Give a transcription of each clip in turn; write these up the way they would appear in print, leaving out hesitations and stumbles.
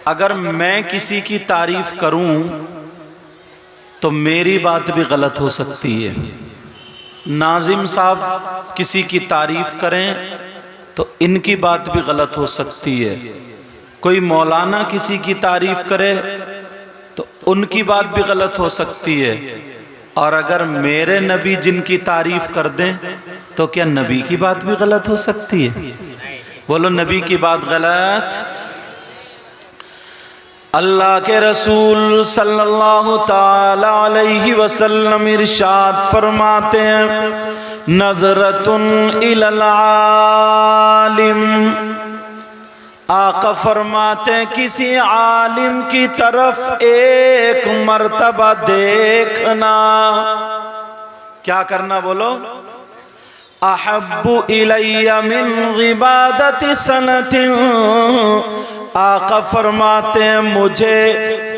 अगर मैं किसी की तारीफ करूं तो मेरी बात भी गलत हो सकती है। नाजिम साहब किसी की तारीफ करें तो इनकी बात भी गलत हो सकती है। कोई मौलाना किसी की तारीफ करे तो उनकी बात भी गलत हो सकती है। और अगर मेरे नबी जिनकी तारीफ कर दें तो क्या नबी की बात भी गलत हो सकती है? बोलो नबी की बात गलत। अल्लाह के रसूल सल्लल्लाहु ताला अलैहि वसल्लम इरशाद फरमाते हैं, नज़रतुन इलल आलिम। आका फरमाते हैं किसी आलिम की तरफ एक मर्तबा देखना। क्या करना बोलो? अहब्बु इलैया मिन गिबादति सनतिन। आका फरमाते हैं मुझे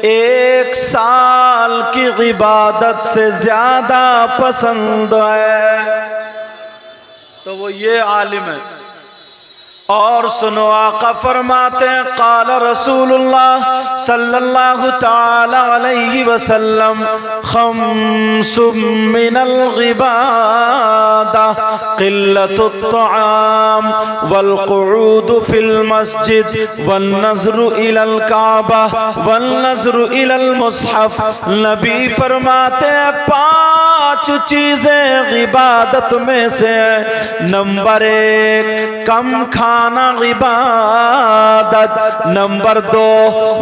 एक साल की इबादत से ज्यादा पसंद है। तो वो ये आलिम है। और सुनो आका फरमाते हैं क़ाल रसूलुल्लाह सल्लल्लाहु ताला अलैहि वसल्लम खम्सुम मिनल गिबादा क़िल्लतुत तआम वल क़ुऊदु फिल मस्जिद वन नज़्रु इलल काबा वन नज़्रु इलल मुस्हफ। नबी फरमाते हैं 5 चीजें इबादत में से है। नंबर 1 कम खाना इबादत। नंबर 2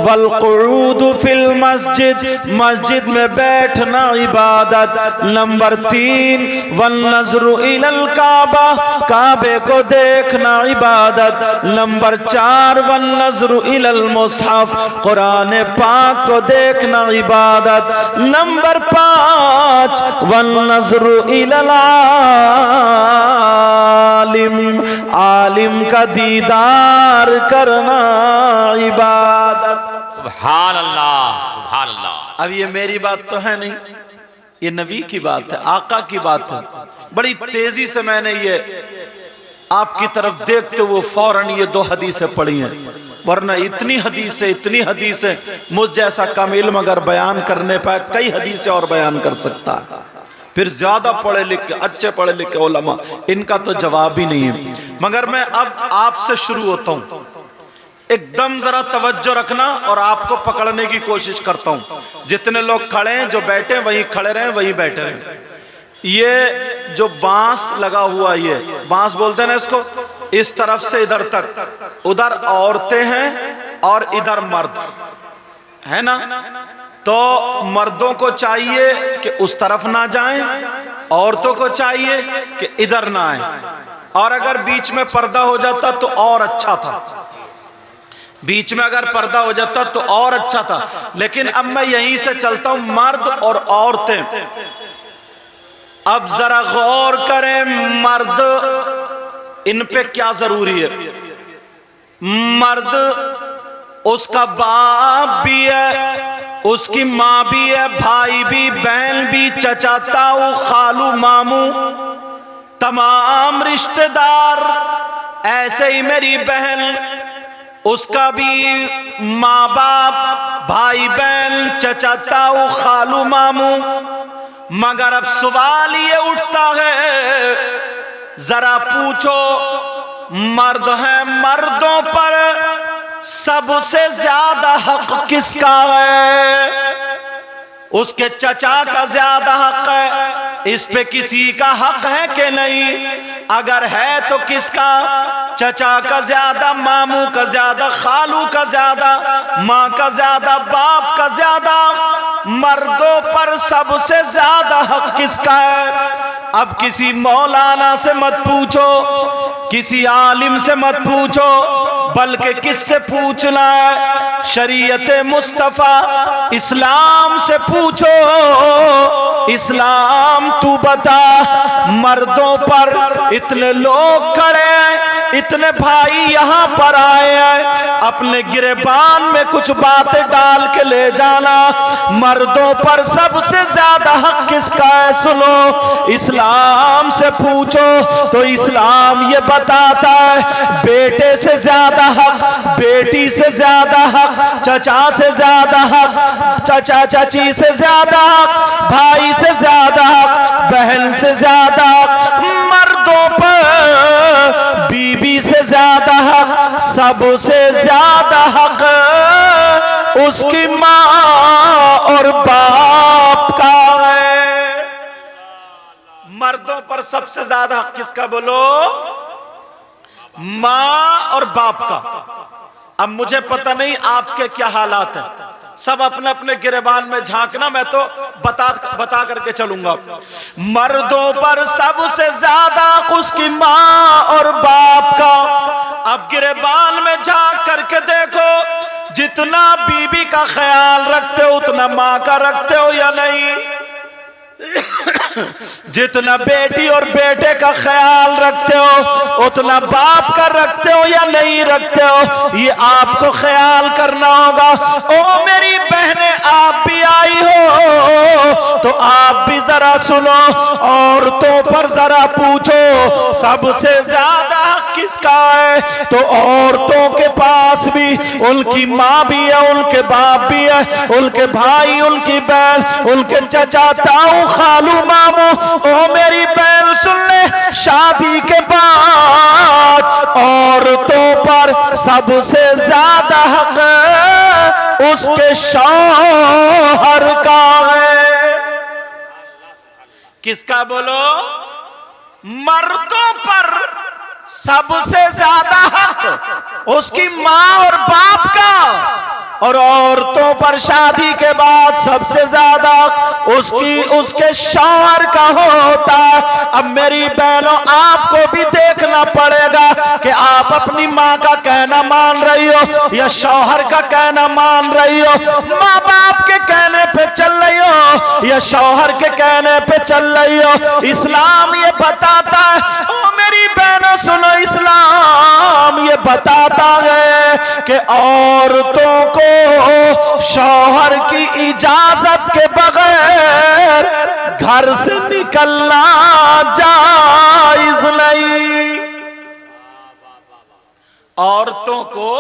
वल क़ुऊदु फिल मस्जिद, मस्जिद में बैठना इबादत। नंबर 3 वन नज़्रु इलल काबा, काबे को देखना इबादत। नंबर 4 वन नज़्रु इलल मुस्हफ, कुरान पाक को देखना इबादत। नंबर 5 वन नज़्रु इलल आलिम, आलिम का दीदार करना इबादत। सुभान अल्लाह सुभान अल्लाह। अब ये मेरी बात तो है नहीं, ये नबी की बात है, आका की बात है। बड़ी तेजी से मैंने ये आपकी तरफ देखते हुए फौरन ये 2 हदीसें पढ़ी हैं, वरना इतनी हदीसें मुझ जैसा कम इल्म अगर बयान करने पाए कई हदीसें और बयान कर सकता है। फिर ज्यादा पढ़े लिखे अच्छे पढ़े लिखे उलमा इनका तो जवाब ही नहीं है। मगर मैं अब आपसे शुरू होता हूं, एकदम जरा तवज्जो रखना और आपको पकड़ने की कोशिश करता हूं। जितने लोग खड़े हैं, जो बैठे वहीं खड़े रहें, वहीं बैठे रहें। ये जो बांस लगा हुआ, ये बांस बोलते हैं ना इसको, इस तरफ से इधर तक, उधर औरतें हैं और इधर मर्द है ना। तो मर्दों को चाहिए कि उस तरफ ना जाएं, औरतों को चाहिए कि इधर ना आए। और अगर बीच में पर्दा हो जाता तो और अच्छा था, बीच में अगर पर्दा हो जाता तो और अच्छा था। लेकिन अब मैं यहीं से चलता हूं, मर्द और औरतें। अब जरा गौर करें, मर्द इन पे क्या जरूरी है। मर्द उसका बाप भी है, उसकी माँ भी है, भाई भी, बहन भी, चचा ताऊ खालू मामू, तमाम रिश्तेदार। ऐसे ही मेरी बहन, उसका भी माँ बाप, भाई बहन, चचा ताऊ खालू मामू। मगर अब सवाल ये उठता है, जरा पूछो मर्द हैं, मर्दों पर सबसे ज्यादा हक किसका है? उसके चचा का ज्यादा हक है, इस पे किसी का हक है कि नहीं? अगर है तो किसका? चचा का ज्यादा, मामू का ज्यादा, खालू का ज्यादा, माँ का ज्यादा, बाप का ज्यादा। मर्दों पर सबसे ज्यादा हक किसका है? अब किसी मौलाना से मत पूछो, किसी आलिम से मत पूछो, बल्कि किससे पूछना है? शरीयत मुस्तफा इस्लाम से पूछो। इस्लाम तू बता, मर्दों पर इतने लोग खड़े हैं, इतने भाई यहाँ पर आए हैं, अपने गिरेबान में कुछ बातें डाल के ले जाना। मर्दों पर सबसे ज्यादा हक किसका है? सुनो, इस्लाम से पूछो तो इस्लाम ये बताता है बेटे से ज्यादा हक, बेटी से ज्यादा हक, चचा से ज्यादा हक, चचा चाची से ज्यादा हक, भाई से ज्यादा हक, बहन से ज्यादा हक, मर्दों पर बीबी से ज्यादा हक, सबसे ज्यादा हक उसकी माँ और बाप का है। मर्दों पर सबसे ज्यादा हक किसका बोलो? माँ और बाप का। अब मुझे पता नहीं आपके क्या हालात हैं, सब अपने अपने गिरेबान में झांकना, मैं तो बता करके चलूंगा। मर्दों पर सबसे ज्यादा उसकी माँ और बाप का। अब गिरेबान में झांक करके देखो, जितना बीबी का ख्याल रखते हो उतना माँ का रखते हो या नहीं? जितना बेटी और बेटे का ख्याल रखते हो उतना बाप का रखते हो या नहीं रखते हो? ये आपको ख्याल करना होगा। ओ मेरी बहनें, आप भी आई हो तो आप भी जरा सुनो, औरतों पर जरा पूछो सबसे ज्यादा किसका है? तो औरतों के पास भी उनकी माँ भी है, उनके बाप भी है, उनके भाई, उनकी बहन, उनके चचा, ताऊ, खालू, मामू। ओ मेरी बहन सुन ले, शादी के बाद औरतों पर सबसे ज्यादा हक उसके शौहर का है। किसका बोलो? मर्दों पर सबसे ज्यादा हक उसकी माँ और बाप का, और औरतों पर शादी के बाद सबसे ज्यादा उसके शौहर का होता है। अब मेरी बहनों, आपको भी देखना पड़ेगा कि आप अपनी माँ का कहना मान रही हो या शौहर का कहना मान रही हो, माँ बाप के कहने पे चल रही हो या शौहर के कहने पे चल रही हो। इस्लाम ये बताता है, ओ मेरी बहनों सुनो, इस्लाम ये बताता है कि औरतों को शौहर की इजाजत के बगैर घर से निकलना जायज नहीं। औरतों को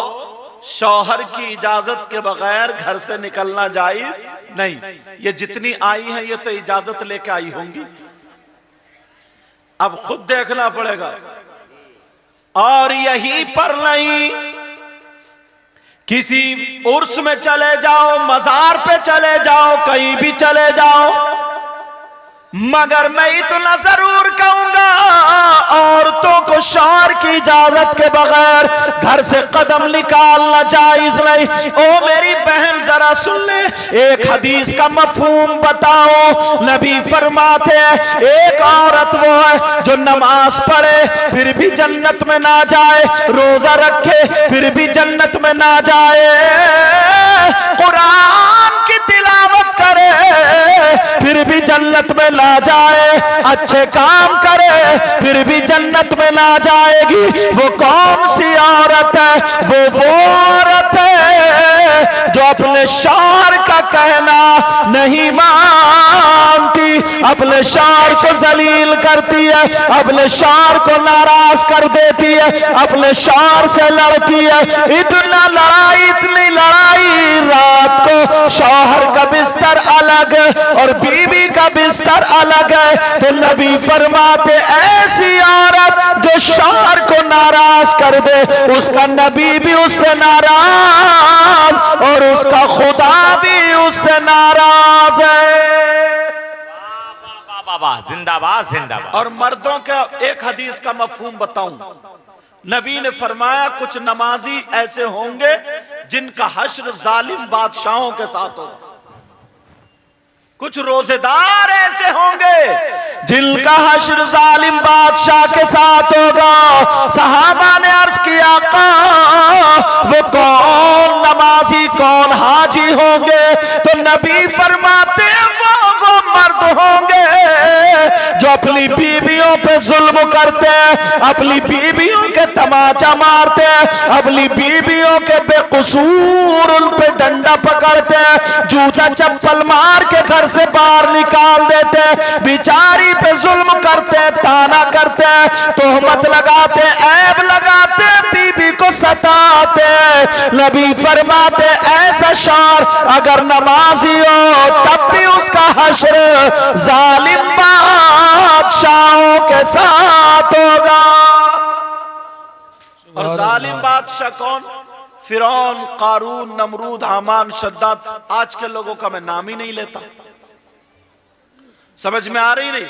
शौहर की इजाजत के बगैर घर से निकलना जायज नहीं। ये जितनी आई हैं ये तो इजाजत लेके आई होंगी, अब खुद देखना पड़ेगा। और यहीं पर नहीं, किसी उर्स में चले जाओ, मजार पे चले जाओ, कहीं भी चले जाओ, मगर मैं इतना जरूर कहूंगा, औरतों को शौहर की इजाजत के बगैर घर से कदम निकालना जायज नहीं। ओ मेरी बहन जरा सुन ले, एक हदीस का मफहूम बताओ। नबी फरमाते हैं, एक औरत वो है जो नमाज पढ़े फिर भी जन्नत में ना जाए, रोजा रखे फिर भी जन्नत में ना जाए, कुरान की तिलावत करे फिर भी जन्नत में ना जाए, अच्छे काम करे फिर भी जन्नत में ना जाएगी। वो कौन सी औरत है? वो औरत है जो अपने शौहर का कहना नहीं मानती, अपने शौहर को जलील करती है, अपने शौहर को नाराज कर देती है, अपने शौहर से लड़ती है। इतना लड़ाई, इतनी लड़ाई, रात को शौहर का बिस्तर अलग और बीवी का बिस्तर अलग है। तो नबी फरमाते, ऐसी औरत जो शौहर को नाराज कर दे, उसका नबी भी उससे नाराज और उसका खुदा भी उससे नाराज है। बाबा जिंदाबाद जिंदाबाद। और मर्दों का एक हदीस का मफहूम बताऊं, नबी ने फरमाया, कुछ नमाजी ऐसे होंगे जिनका हश्र जालिम बादशाहों के साथ होगा, कुछ रोजेदार ऐसे होंगे जिनका हश्र जालिम बादशाह के साथ होगा। सहाबा ने अर्ज किया, वो कौन नमाजी, कौन हाजी होंगे? तो नबी फरमाते हैं, वो मर्द होंगे जो अपनी बीवियों पे जुल्म करते हैं, अपनी बीवियों के तमाचा मारते हैं, अपनी बीवियों के बेकसूर उन पे डंडा डंडा पकड़ते हैं, जूता चप्पल मार के घर से बाहर निकाल देते हैं, बिचारी पे जुल्म करते हैं, ताना करते हैं, तोहमत लगाते, ऐब लगाते, बीबी को सताते। नबी फरमाते ऐसा शौहर अगर नमाजी हो तब भी उसका हश्र जालिम बादशाहों के साथ होगा। और जालिम बादशाह कौन? फिरौन, कारून, नमरूद, हामान, शद्दाद। आज के लोगों का मैं नाम ही नहीं लेता। समझ में आ रही नहीं?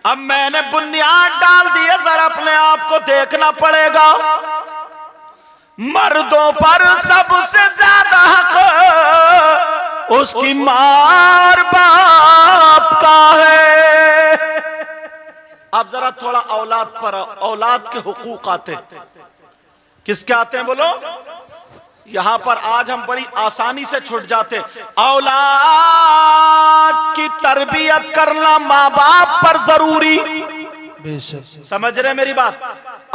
अब मैंने बुनियाद डाल दी है, जरा अपने आप को देखना पड़ेगा। मर्दों पर सबसे ज्यादा हक उसकी मार बाप का है। अब जरा थोड़ा औलाद पर, औलाद के हुकूक आते। किसके आते हैं बोलो? यहां पर आज हम बड़ी आसानी से छुट जाते। औलाद की तरबियत करना माँ बाप पर जरूरी। समझ रहे मेरी बात?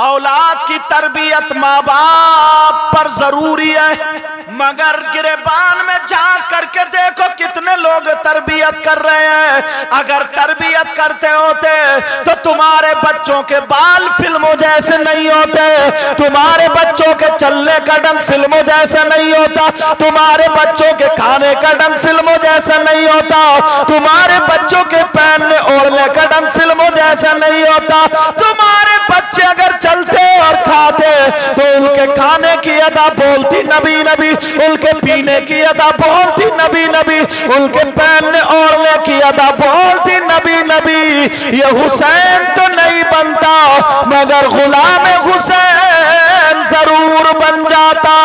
औलाद की तरबियत माँ बाप पर जरूरी है, मगर गिरेबान में जा करके देखो कितने लोग तरबियत कर रहे हैं। अगर तरबियत करते होते तो तुम्हारे बच्चों के बाल फिल्मों जैसे नहीं होते, तुम्हारे बच्चों के चलने का ढंग फिल्मों जैसा नहीं होता, तुम्हारे बच्चों के खाने का ढंग फिल्मों जैसा नहीं होता, तुम्हारे बच्चों के पहनने ओढ़ने का ढंग फिल्मों जैसा नहीं होता। तुम्हारे बच्चे अगर चलते और खाते तो उनके खाने की अदा बोलती नबी नबी, उनके पीने की अदा बोलती नबी नबी, उनके पहनने ओढ़ने की अदा बोलती नबी नबी। ये हुसैन तो नहीं बनता मगर गुलाम हुसैन जरूर बन जाता।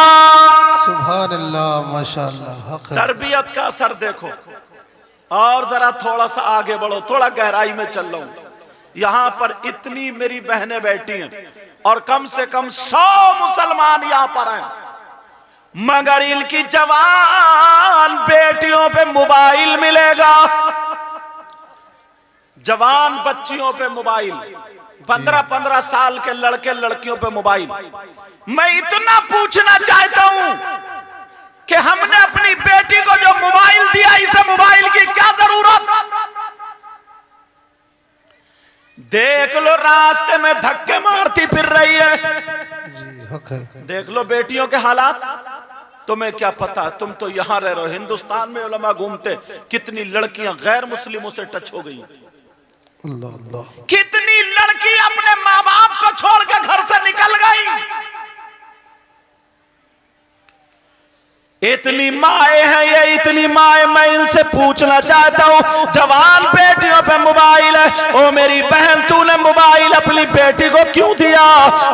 सुभान अल्लाह, माशाअल्लाह। तरबियत का असर देखो। और जरा थोड़ा सा आगे बढ़ो, थोड़ा गहराई में चल रहा हूं। यहां पर इतनी मेरी बहनें बैठी हैं और कम से कम 100 मुसलमान यहां पर हैं, मगर इनकी जवान बेटियों पे मोबाइल मिलेगा, जवान बच्चियों पे मोबाइल, 15-15 साल के लड़के लड़कियों पे मोबाइल। मैं इतना पूछना चाहता हूं कि हमने अपनी बेटी को जो मोबाइल दिया, इसे मोबाइल की क्या जरूरत? देख लो रास्ते में धक्के मारती फिर रही है। जी, हक है। देख लो बेटियों के हालात। तुम्हें क्या पता, तुम तो यहां रह रहे हो। हिंदुस्तान में उलमा घूमते, कितनी लड़कियां गैर मुस्लिमों से टच हो गई। अल्लाह अल्लाह। कितनी लड़की अपने माँ बाप को छोड़ के घर से निकल गई। इतनी माए हैं ये, इतनी माए। मैं इनसे पूछना चाहता हूँ, जवान बेटियों पे मोबाइल है। ओ मेरी बहन, तूने मोबाइल अपनी बेटी को क्यों दिया?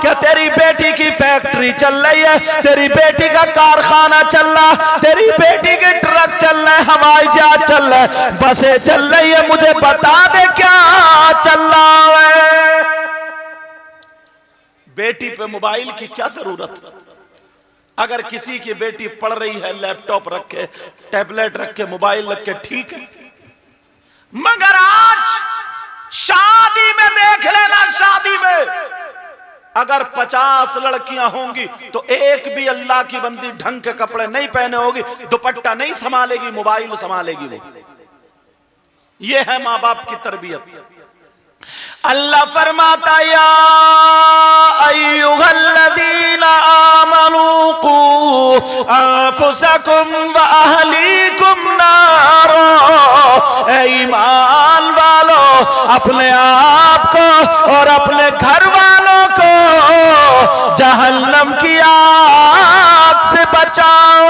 क्या तेरी बेटी की फैक्ट्री चल रही है, तेरी बेटी का कारखाना चल रहा, तेरी बेटी के ट्रक चल रहे, हवाई जहाज चल रहा है, बसें चल रही है? मुझे बता दे क्या चल रहा है। बेटी पे मोबाइल की क्या जरूरत? अगर किसी की बेटी पढ़ रही है, लैपटॉप रखे, टैबलेट रखे, मोबाइल रखे, ठीक है। मगर आज शादी में देख लेना, शादी में अगर 50 लड़कियां होंगी तो एक भी अल्लाह की बंदी ढंग के कपड़े नहीं पहने होगी, दुपट्टा नहीं संभालेगी, मोबाइल संभालेगी वो। ये है माँ बाप की तरबियत। अल्लाह फरमाता, या अय्युहल्लज़ीना आमनू कू अनफुसकुम व अहलीकुम नारा। ऐ ईमान वालों, अपने आप को और अपने घर वालों को जहन्नम की आग से बचाओ।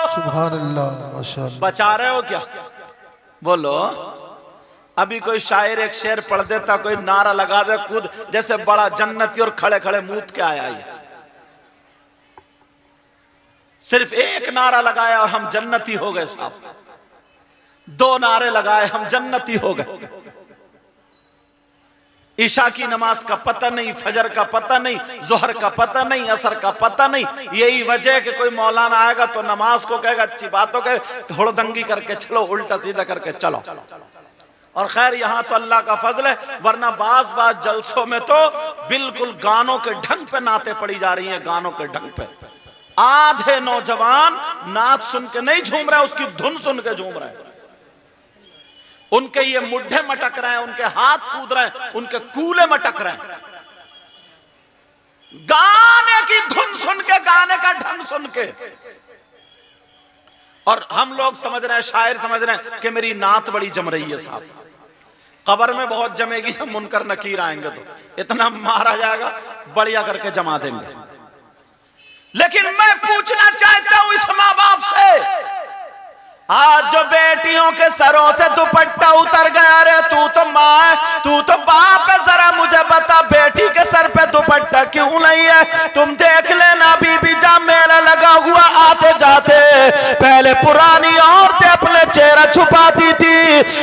सुभान अल्लाह, माशाअल्लाह। बचा रहे हो क्या? बोलो। अभी कोई शायर एक शेर पढ़ देता, कोई नारा लगा दे कूद, जैसे बड़ा जन्नती और खड़े खड़े मूत के आया। सिर्फ एक नारा लगाया और हम जन्नती हो गए साहब। 2 नारे लगाए, हम जन्नती हो गए। ईशा की नमाज का पता नहीं, फजर का पता नहीं, जोहर का पता नहीं, असर का पता नहीं। यही वजह है कि कोई मौलाना आएगा तो नमाज को कहेगा अच्छी बातों के हुड़दंगी करके चलो, उल्टा सीधा करके चलो। और खैर यहाँ तो अल्लाह का फजल है, वरना बाज जलसों में तो बिल्कुल गानों के ढंग पे नाते पड़ी जा रही हैं, गानों के ढंग पे। आधे नौजवान नाच सुन के नहीं झूम रहा है, उसकी धुन सुन के झूम रहा है। उनके ये मुड्ढे मटक रहे हैं, उनके हाथ कूद रहे हैं, उनके कूले मटक रहे हैं, गाने की धुन सुन के, गाने का ढंग सुन के। और हम लोग समझ रहे हैं, शायर समझ रहे हैं कि मेरी नात बड़ी जम रही है। साहब कब्र में बहुत जमेगी, जब मुनकर नकीर आएंगे तो इतना मारा जाएगा, बढ़िया करके जमा देंगे। लेकिन मैं पूछना चाहता हूं इस माँ बाप से, आज जो बेटियों के सरों से दुपट्टा उतर गया, रे तू तो माँ है, तू तो बाप है, जरा मुझे बता बेटी के सर पे दुपट्टा क्यों नहीं है? तुम देख लेना बीबी जहाँ मेला लगा हुआ, आते जाते पहले पुरानी औरतें अपने चेहरा छुपाती थी,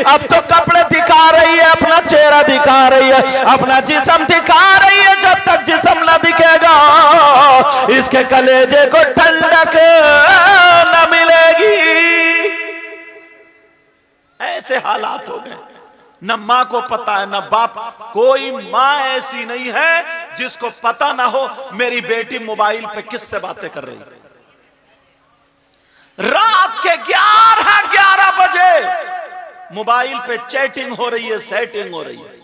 अब तो कपड़े दिखा रही है, अपना चेहरा दिखा रही है, अपना जिस्म दिखा रही है। जब तक जिस्म न दिखेगा इसके कलेजे को ठंडक न मिलेगी। ऐसे हालात हो गए, न मां को पता है न बाप। कोई मां ऐसी नहीं है जिसको पता ना हो मेरी बेटी मोबाइल पे किससे बातें कर रही है। रात के 11 बजे मोबाइल पे चैटिंग हो रही है, सेटिंग हो रही है।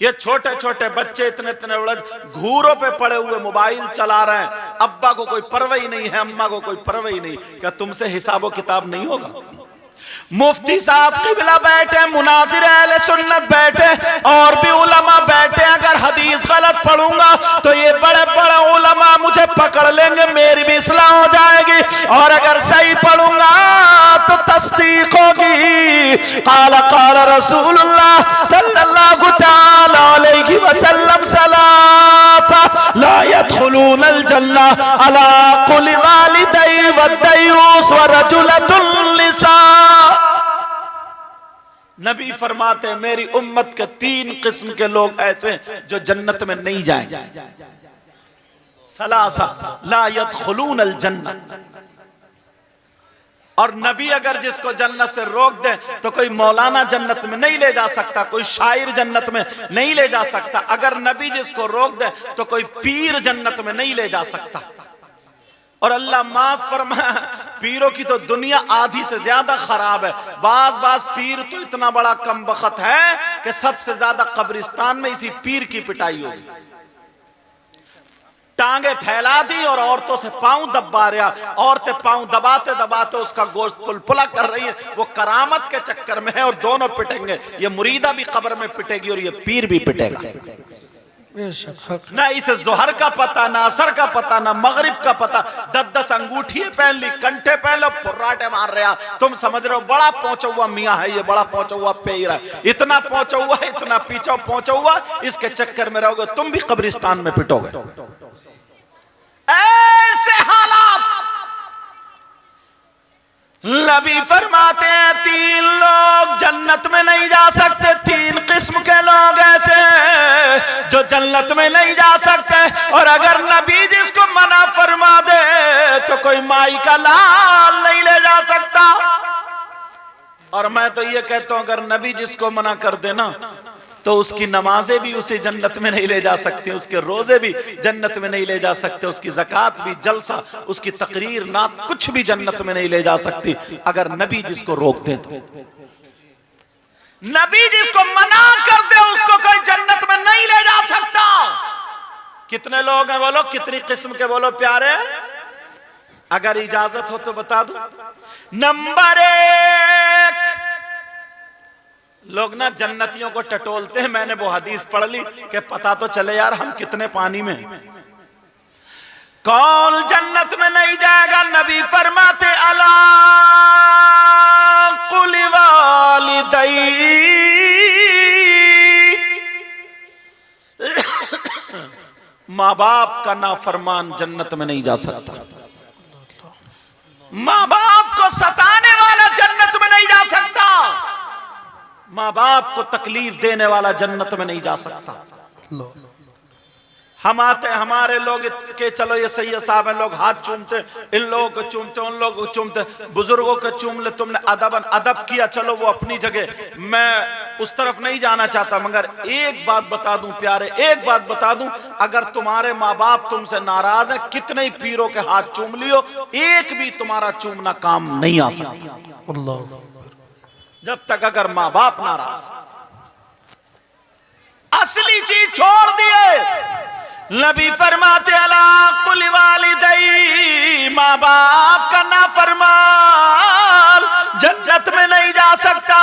ये छोटे छोटे बच्चे इतने इतने बड़े घूरों पे पड़े हुए मोबाइल चला रहे हैं, अब्बा को कोई परवाह ही नहीं है, अम्मा को कोई परवाह ही नहीं। क्या तुमसे हिसाबो किताब नहीं होगा? मुफ्ती साहब किबला बैठे, मुनाजिर अहले सुन्नत बैठे, और भी उलमा बैठे। अगर हदीस गलत पढ़ूंगा तो ये बड़े बड़े उलमा मुझे पकड़ लेंगे, मेरी भी इस्लाह हो जाएगी, और अगर सही पढ़ूंगा तो तस्दीक होगी। काला काला रसूलुल्लाह सल्लल्लाहु तआला अलैहि वसल्लम सलासा ला यदखुलूनल जन्नह अला कुल्ली वालिदै वद्दयूस व रजुलतुल लिसा। नबी फरमाते मेरी उम्मत के 3 किस्म के लोग ऐसे जो जन्नत में नहीं जाएंगे। सलासा ला यदखुलूनल जन्नह। और नबी अगर जिसको जन्नत से रोक दे तो कोई मौलाना जन्नत में नहीं ले जा सकता, कोई शायर जन्नत में नहीं ले जा सकता। अगर नबी जिसको रोक दे तो कोई पीर जन्नत में नहीं ले जा सकता। और अल्लाह माफ फरमाए, पीरों की तो दुनिया आधी से ज्यादा खराब है। बाज पीर तो इतना बड़ा कमबख्त है कि सबसे ज्यादा कब्रिस्तान में इसी पीर की पिटाई होगी। टांगे फैला दी और औरतों से पांव दबा रहा, औरतें पांव दबाते दबाते उसका गोश्त पुलपुला कर रही है। वो करामत के चक्कर में है और दोनों पिटेंगे। ये मुरीदा भी कब्र में पिटेगी और ये पीर भी पिटेगा। ना इसे जोहर का पता, ना असर का पता, ना मगरिब का पता। 10-10 अंगूठी पहन ली, कंठे पहन लो, फुर्राटे मार रहा। तुम समझ रहे हो बड़ा पहुंचा हुआ मियाँ है ये, बड़ा पहुंचा हुआ पेड़ है, इतना पहुंचा हुआ है, इतना पीछा पहुंचा हुआ। इसके चक्कर में रहोगे तुम भी कब्रिस्तान में पिटोगे। ऐसे हालात नबी फरमाते हैं 3 लोग जन्नत में नहीं जा सकते। 3 किस्म के लोग ऐसे हैं जो जन्नत में नहीं जा सकते। और अगर नबी जिसको मना फरमा दे तो कोई माई का लाल नहीं ले जा सकता। और मैं तो ये कहता हूं अगर नबी जिसको मना कर देना तो उसकी नमाजें भी उसे जन्नत में नहीं ले जा सकती, उसके रोजे भी जन्नत में नहीं ले जा सकते, उसकी ज़कात भी, जलसा, उसकी तकरीर, नात, कुछ भी जन्नत में नहीं ले जा सकती अगर नबी जिसको रोक दे तो। नबी जिसको मना कर दे उसको कोई जन्नत में नहीं ले जा सकता। कितने लोग हैं बोलो, कितनी किस्म के बोलो प्यारे? अगर इजाजत हो तो बता दो। नंबर 1, लोग ना जन्नतियों को टटोलते हैं। मैंने वो हदीस पढ़ ली कि पता तो चले यार हम कितने पानी में। कौन जन्नत में नहीं जाएगा? नबी फरमाते अला कुल्ली वालिदै, माँ बाप का नाफरमान जन्नत में नहीं जा सकता। माँ बाप को सताने वाला जन्नत में नहीं जा सकता। माँ बाप को तकलीफ देने वाला जन्नत में नहीं जा सकता। हम आते हमारे लोग के चलो ये सैयद साहब हैं, लोग हाथ चूमते, इन लोगों को चूमते, उन लोगों को चूमते, बुजुर्गों को चूम ले, तुमने अदब किया, चलो वो अपनी जगह, मैं उस तरफ नहीं जाना चाहता। मगर एक बात बता दूं प्यारे, एक बात बता दूं, अगर तुम्हारे माँ बाप तुमसे नाराज है, कितने ही पीरों के हाथ चूम लियो, एक भी तुम्हारा चूमना काम नहीं आ सकता जब तक अगर माँ बाप नाराज। असली चीज छोड़ दिए। नबी फरमाते अला कुल वालिदैन, माँ बाप का नाफरमान जन्नत में नहीं जा सकता।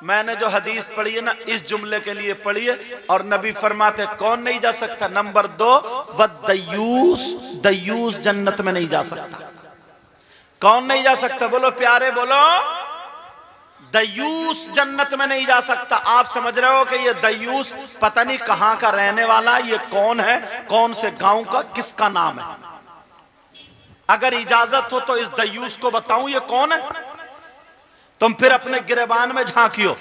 मैंने जो हदीस पढ़ी है ना, इस जुमले के लिए पढ़ी है, और नबी फरमाते कौन नहीं जा सकता? नंबर 2, वद्दयूस, दयूस जन्नत में नहीं जा सकता। कौन नहीं जा सकता? बोलो प्यारे, बोलो। दयूस जन्नत में नहीं जा सकता। आप समझ रहे हो कि ये दयूस पता नहीं कहां का रहने वाला, ये कौन है, कौन से गांव का, किसका नाम है? अगर इजाजत हो तो इस दयूस को बताऊं ये कौन है? तुम फिर अपने गिरेबान में झांकियो।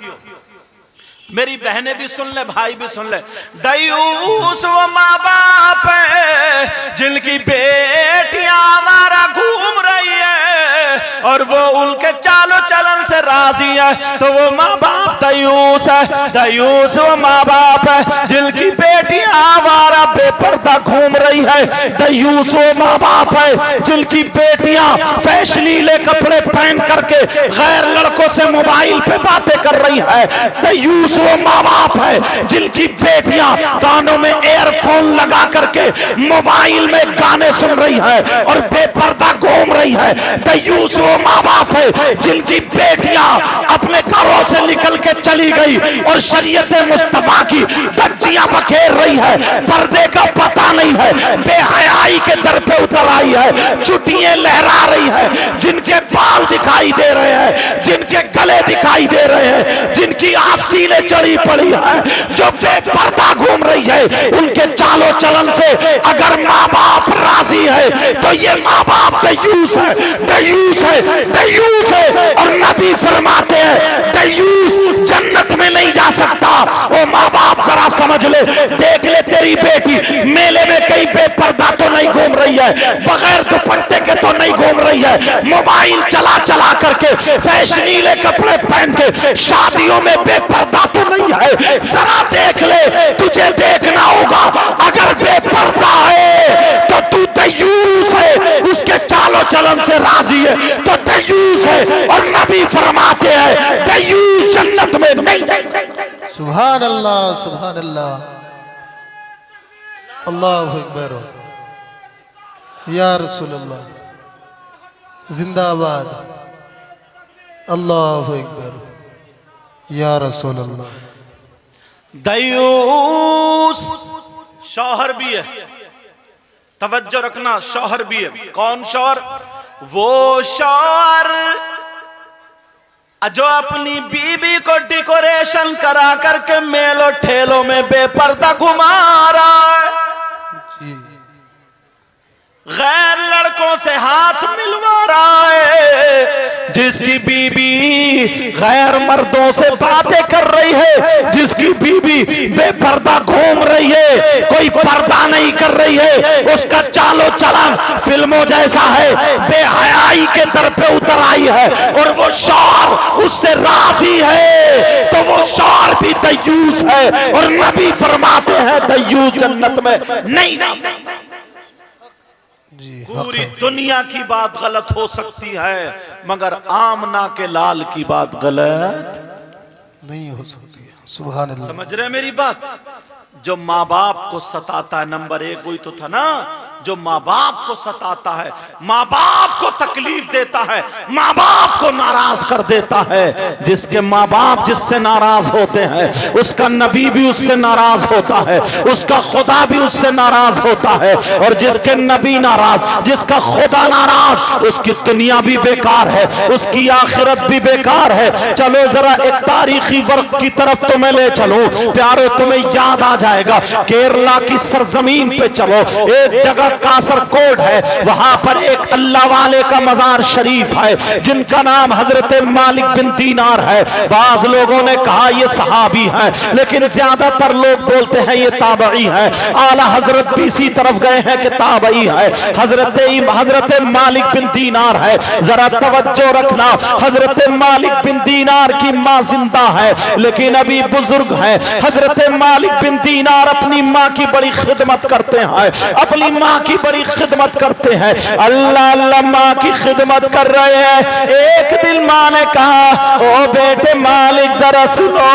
मेरी बहनें भी सुन ले, भाई भी सुन ले। दयूस वो माँ बाप है जिनकी बेटियां हमारा घूम रही है और वो उनके चालो चलन से राजी है, तो वो माँ बाप दयूस है। दयूस वो माँ बाप है जिनकी बेटियां हमारा बेपर्दा घूम रही है। दयूस वो माँ बाप है जिनकी बेटियां फैशनीले कपड़े पहन करके गैर लड़कों से मोबाइल पे बातें कर रही है। दयूस वो माँ बाप है जिनकी बेटियां कानों में एयरफोन लगा करके मोबाइल में गाने सुन रही है और बेपर्दा घूम रही है। दयूस वो माँ बाप है जिनकी बेटियां अपने घरों से निकल के चली गई और शरीयत मुस्तफा की धज्जियां बखेर रही है, पर्दे का पता नहीं है, बेहयाई के दर पे उतर आई है, चुटियां लहरा रही है, जिनके बाल दिखाई दे रहे हैं, जिनके गले दिखाई दे रहे हैं, जिनकी आस्तीनें चढ़ी पड़ी है, जो बेपर्दा घूम रही है, उनके चालो चलन से अगर माँ बाप राजी है तो ये माँ बाप दयूस है, दयूस है, दयूस है। और नबी फरमाते हैं दयूस जन्नत में नहीं जा सकता। वो माँ बाप जरा समझ ले, देख ले तेरी बेटी मेले में कहीं बेपर्दा तो नहीं घूम रही है, बगैर दुपट्टे के तो नहीं घूम रही है, मोबाइल चला चला करके फैशनीले कपड़े पहन के शादियों में बेपर्दा तो नहीं है। जरा देख ले, तुझे देखना होगा, अगर बेपर्दा है तो तू दयूस है, उसके चालो चलन से राजी है तो दयूस है। और नबी फरमाते हैं दयूस जन्नत में नहीं जाएगा। सुभान अल्लाह, सुभान अल्लाह, अल्लाहु अकबर, या रसूल अल्लाह, जिंदाबाद, अल्लाहु अकबर, या रसूल अल्लाह। दयूस शौहर भी है, तवज्जो रखना, शौहर भी है। कौन शौहर? वो शौहर जो अपनी बीबी को डेकोरेशन करा करके मेलो ठेलों में बेपर्दा घुमा रहा है, गैर लड़कों से हाथ मिलवा रहा है, जिसकी बीबी गैर मर्दों से बातें कर रही है, जिसकी बीबी बेपर्दा घूम रही है, कोई पर्दा नहीं कर रही है, उसका चालो चलन फिल्मों जैसा है, बेहयाई के दर पे उतर आई है और वो शौहर उससे राजी है, तो वो शौहर भी दयूस है। और नबी फरमाते हैं दयूस जन्नत में नहीं जा सकता। पूरी दुनिया की बात गलत हो सकती है मगर आमना के लाल की बात गलत नहीं हो सकती है। सुभान अल्लाह। समझ रहे मेरी बात? जो माँ बाप को सताता है, नंबर 1 वही तो था ना, जो माँ बाप को सताता है, माँ बाप को तकलीफ देता है, माँ बाप को नाराज कर देता है, जिसके माँ बाप जिससे नाराज होते हैं उसका नबी भी उससे नाराज होता है, उसका खुदा भी उससे नाराज होता है, और जिसके नबी नाराज, जिसका खुदा नाराज, उसकी दुनिया भी बेकार है, उसकी आखिरत भी बेकार है। चलो जरा एक तारीखी वर्क की तरफ तुम्हें ले चलो प्यारो, तुम्हें याद आ जाएगा केरला की सरजमीन पे चलो, एक जगह वक्त कासरकोट है, वहां पर एक अल्लाह वाले का मजार शरीफ है जिनका नाम हजरत मालिक बिन दीनार है। बाज लोगों ने कहा ये सहाबी है, लेकिन ज्यादातर लोग बोलते हैं ये ताबई है। आला हजरत भी इसी तरफ गए हैं कि ताबई है। हजरत मालिक बिन दीनार है। जरा तवज्जो रखना, हजरत मालिक बिन दीनार की माँ जिंदा है लेकिन अभी बुजुर्ग है। हजरत मालिक बिन दीनार अपनी माँ की बड़ी खिदमत करते हैं, अपनी माँ की बड़ी खिदमत करते हैं। अल्लाह अल्लाह माँ की खिदमत कर रहे हैं। एक दिन माँ ने कहा, ओ बेटे मालिक जरा सुनो,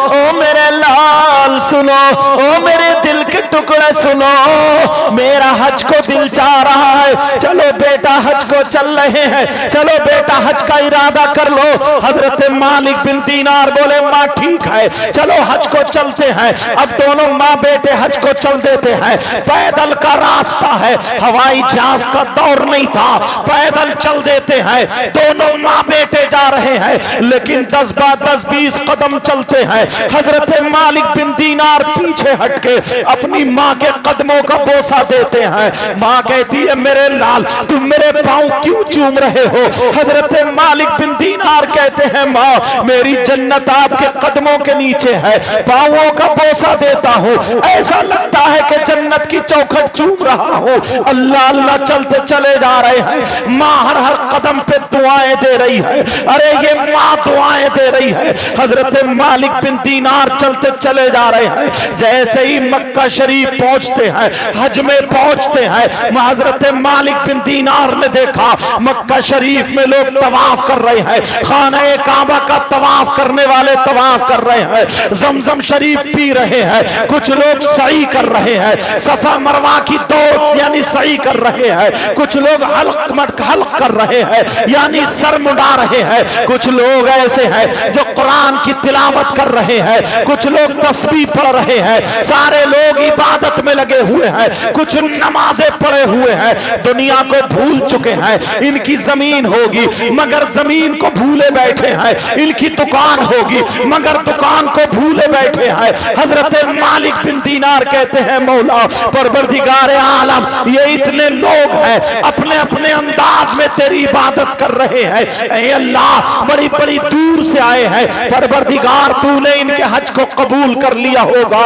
ओ मेरे लाल सुनो, ओ मेरे दिल के टुकड़े सुनो, मेरा हज को दिल चाह रहा है, चलो बेटा हज को चल रहे हैं, चलो बेटा हज का इरादा कर लो। हजरत मालिक बिन दीनार बोले माँ ठीक है, चलो हज को चलते हैं। अब दोनों माँ बेटे हज को चल देते हैं। पैदल का रास्ता है, हवाई जहाज का दौर नहीं था, पैदल चल देते हैं। दोनों माँ बेटे जा रहे हैं, लेकिन 10-20 कदम चलते हैं। हजरत मालिक बिन दीनार पीछे हटके अपनी माँ के कदमों का बोसा देते हैं। माँ कहती है मेरे लाल तुम मेरे पाँव क्यों चूम रहे हो? हजरत मालिक बिन दीनार कहते हैं माँ मेरी जन्नत आपके कदमों के नीचे है, पाँवों का बोसा देता हूँ, ऐसा लगता है कि जन्नत की चौखट चूम रहा हूँ। अल्लाह अल्लाह चलते चले जा रहे हैं। माँ हर हर कदम पे दुआएं दे रही है। अरे ये माँ दुआएं दे रही है। हजरत मालिक बिन दीनार चलते चले जा रहे हैं। जैसे ही मक्का शरीफ पहुंचते हैं, हज में पहुंचते हैं, हजरत मालिक बिन दीनार ने देखा मक्का शरीफ में लोग तवाफ कर रहे हैं। खाने काबा का तवाफ करने वाले तवाफ कर रहे हैं, जमजम शरीफ पी रहे हैं, कुछ लोग सही कर रहे हैं, सफा मरवा की दौड़ यानी सही कर रहे हैं, कुछ लोग हल्क कर रहे हैं यानी सर मुड़ा रहे हैं, कुछ लोग ऐसे हैं जो कुरान की तिलावत कर रहे हैं, कुछ लोग तस्बीह पढ़ रहे हैं, सारे लोग इबादत में लगे हुए हैं, कुछ नमाजें पढ़े हुए हैं। दुनिया को भूल चुके हैं, इनकी जमीन होगी मगर जमीन को भूले बैठे हैं, इनकी दुकान होगी मगर दुकान को भूले बैठे हैं। हजरत मालिक बिन दीनार कहते हैं मौला परवरदिगार आलम ये इतने लोग हैं अपने अपने अंदाज में तेरी इबादत कर रहे हैं। ऐ अल्लाह बड़ी बड़ी दूर से आए हैं, परवरदिगार तूने इनके हज को कबूल कर लिया होगा।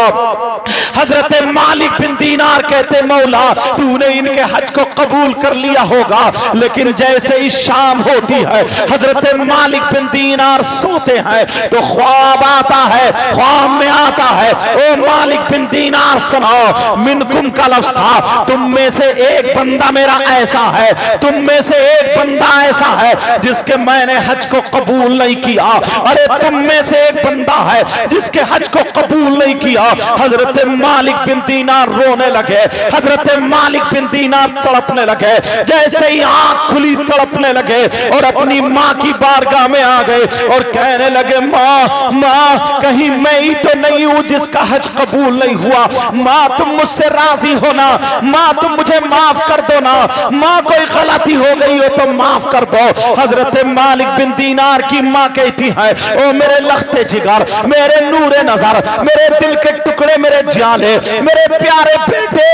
हजरत मालिक बिन दीनार कहते मौला तूने इनके हज को कबूल कर लिया होगा। लेकिन जैसे ही शाम होती है हजरत मालिक बिन दीनार सोते हैं तो ख्वाब आता है, ख्वाब में आता है ओ मालिक बिन दीनार सुनो मिनकुम का लफ्ज था, तुम में से एक बंदा मेरा ऐसा है, तुम में से एक बंदा ऐसा है जिसके मैंने हज को कबूल नहीं किया। अरे तुम में से एक बंदा है जिसके हज को कबूल नहीं किया। हजरत मालिक बिन दीनार रोने लगे, हजरत मालिक बिन दीनार तड़पने लगे, जैसे ही आंख खुली तड़पने लगे और अपनी माँ की बारगाह में आ गए और कहने लगे माँ माँ कहीं मैं ही तो नहीं हूँ जिसका हज कबूल नहीं हुआ, माँ तुम मुझसे राजी हो ना, माँ तुम मुझे माफ कर दो ना, माँ कोई गलती हो गई हो तो माफ कर दो। हजरत मालिक बिन दीनार की माँ कहती है ओ मेरे लखते जिगर, मेरे नूरे नजर, मेरे दिल के टुकड़े, मेरे जाने, मेरे प्यारे बेटे,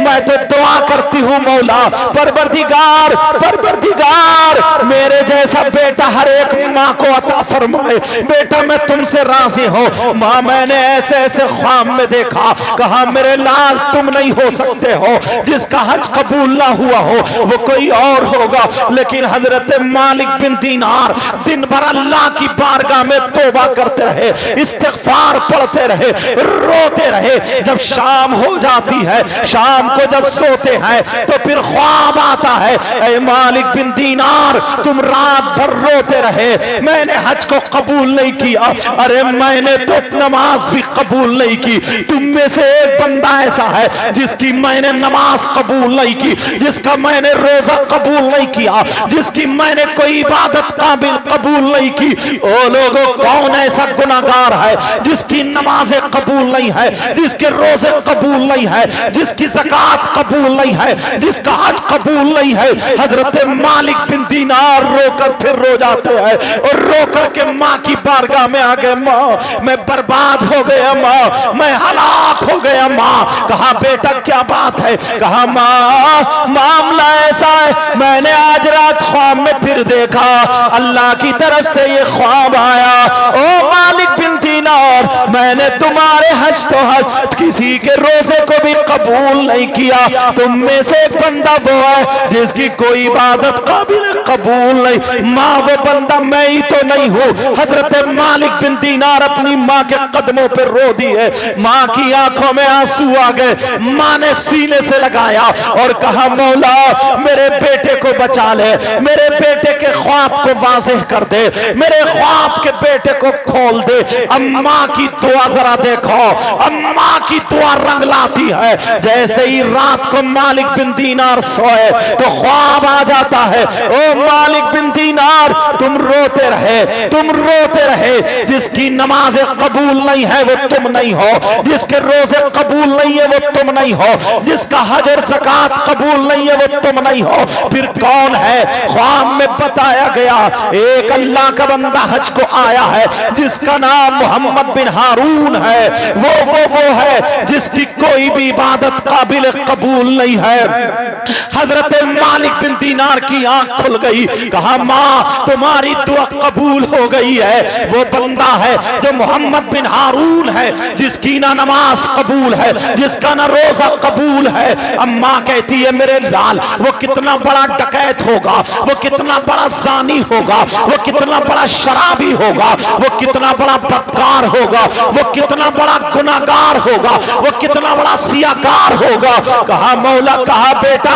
मैं तो दुआ करती हूँ मौला परवरदिगार परवरदिगार मेरे जैसा बेटा हर एक माँ को अता फरमाए। बेटा मैं तुमसे राजी हूँ। माँ मैंने ऐसे ऐसे ख्वाब में देखा, कहा मेरे लाल तुम नहीं हो सकते हो, जिसका हज कबूल ना हुआ हो वो कोई और होगा। लेकिन हजरत मालिक बिन दीनार दिन भर अल्लाह की बारगाह में तौबा करते रहे, इस्तिग़फ़ार पढ़ते रहे, रोते रहे। जब शाम हो जाती है, शाम को जब सोते हैं तो फिर ख्वाब आता है ऐ मालिक बिन दीनार तुम रात भर रोते रहे, मैंने हज को कबूल नहीं किया। अरे मैंने तो नमाज भी कबूल नहीं की, तुम में से एक बंदा ऐसा है जिसकी मैंने नमाज कबूल नहीं की, जिसका मैंने रोजा कबूल नहीं किया, जिसकी मैंने कोई इबादत काबिल कबूल नहीं की। ओ लोगों कौन ऐसा गुनाहगार है जिसकी नमाजें कबूल नहीं है, जिसके रोजे कबूल नहीं है, जिसकी ज़कात कबूल नहीं है, जिसका हज कबूल नहीं है। हजरत मालिक बिन दीनार दीनार रोकर फिर रो जाते हैं और रोकर के माँ की बारगाह में आ गए, माँ मैं बर्बाद हो गया, माँ मैं हलाक हो गया। माँ कहा बेटा क्या बात है? कहा माँ मामला ऐसा है, मैंने आज रात ख्वाब में फिर देखा, अल्लाह की तरफ से ये ख्वाब आया, ओ मालिक बिन दीनार मैंने तुम्हारे हज तो हज किसी के रोजे को भी कबूल नहीं किया, तुम में से एक बंदा वो है जिसकी कोई इबादत काबिल कबूल नहीं। माँ वो बंदा मैं ही तो नहीं हूँ। हजरत मालिक बिन दीनार अपनी माँ के कदमों पर रो दी है, माँ की आंखों में आंसू आ गए। माँ ने सीने से लगाया और कहा मौला मेरे बेटे को बचा ले, मेरे बेटे के ख्वाब को वाज़ेह कर दे, मेरे ख्वाब के बेटे को खोल दे। अम्मा की दुआ जरा देखो, अम्मा की दुआ रंग लाती है। जैसे ही रात को मालिक बिन दीनार सोए तो ख्वाब आ जाता है, ओ मालिक बिन दीनार तुम रोते रहे, तुम रोते रहे, जिसकी नमाजें कबूल नहीं है वो तुम नहीं हो, जिसके रोजे कबूल नहीं है वो तुम नहीं हो, जिसका हज और ज़कात कबूल नहीं है वो तुम नहीं हो, फिर कौन है? ख्वाब में बताया गया एक अल्लाह का बंदा हज को आया है जिसका नाम मोहम्मद बिन हारून है, वो है जिसकी कोई भी इबादत काबिल कबूल नहीं है। हजरत मालिक बिन दीनार की आंख खुल गई, कहा माँ तुम्हारी दुआ कबूल हो गई है। वो बंदा है जो मोहम्मद बिन हारून है, जिसकी ना नमाज कबूल है, जिसका ना रोजा कबूल है। अम्मा कहती है मेरे लाल वो कितना बड़ा डकैत होगा, वो कितना बड़ा जानी होगा, वो कितना बड़ा शराबी होगा, वो कितना बड़ा बदकार होगा, वो कितना बड़ा गुनाहगार होगा, वो कितना बड़ा सियाकार होगा। कहा मौला, कहा बेटा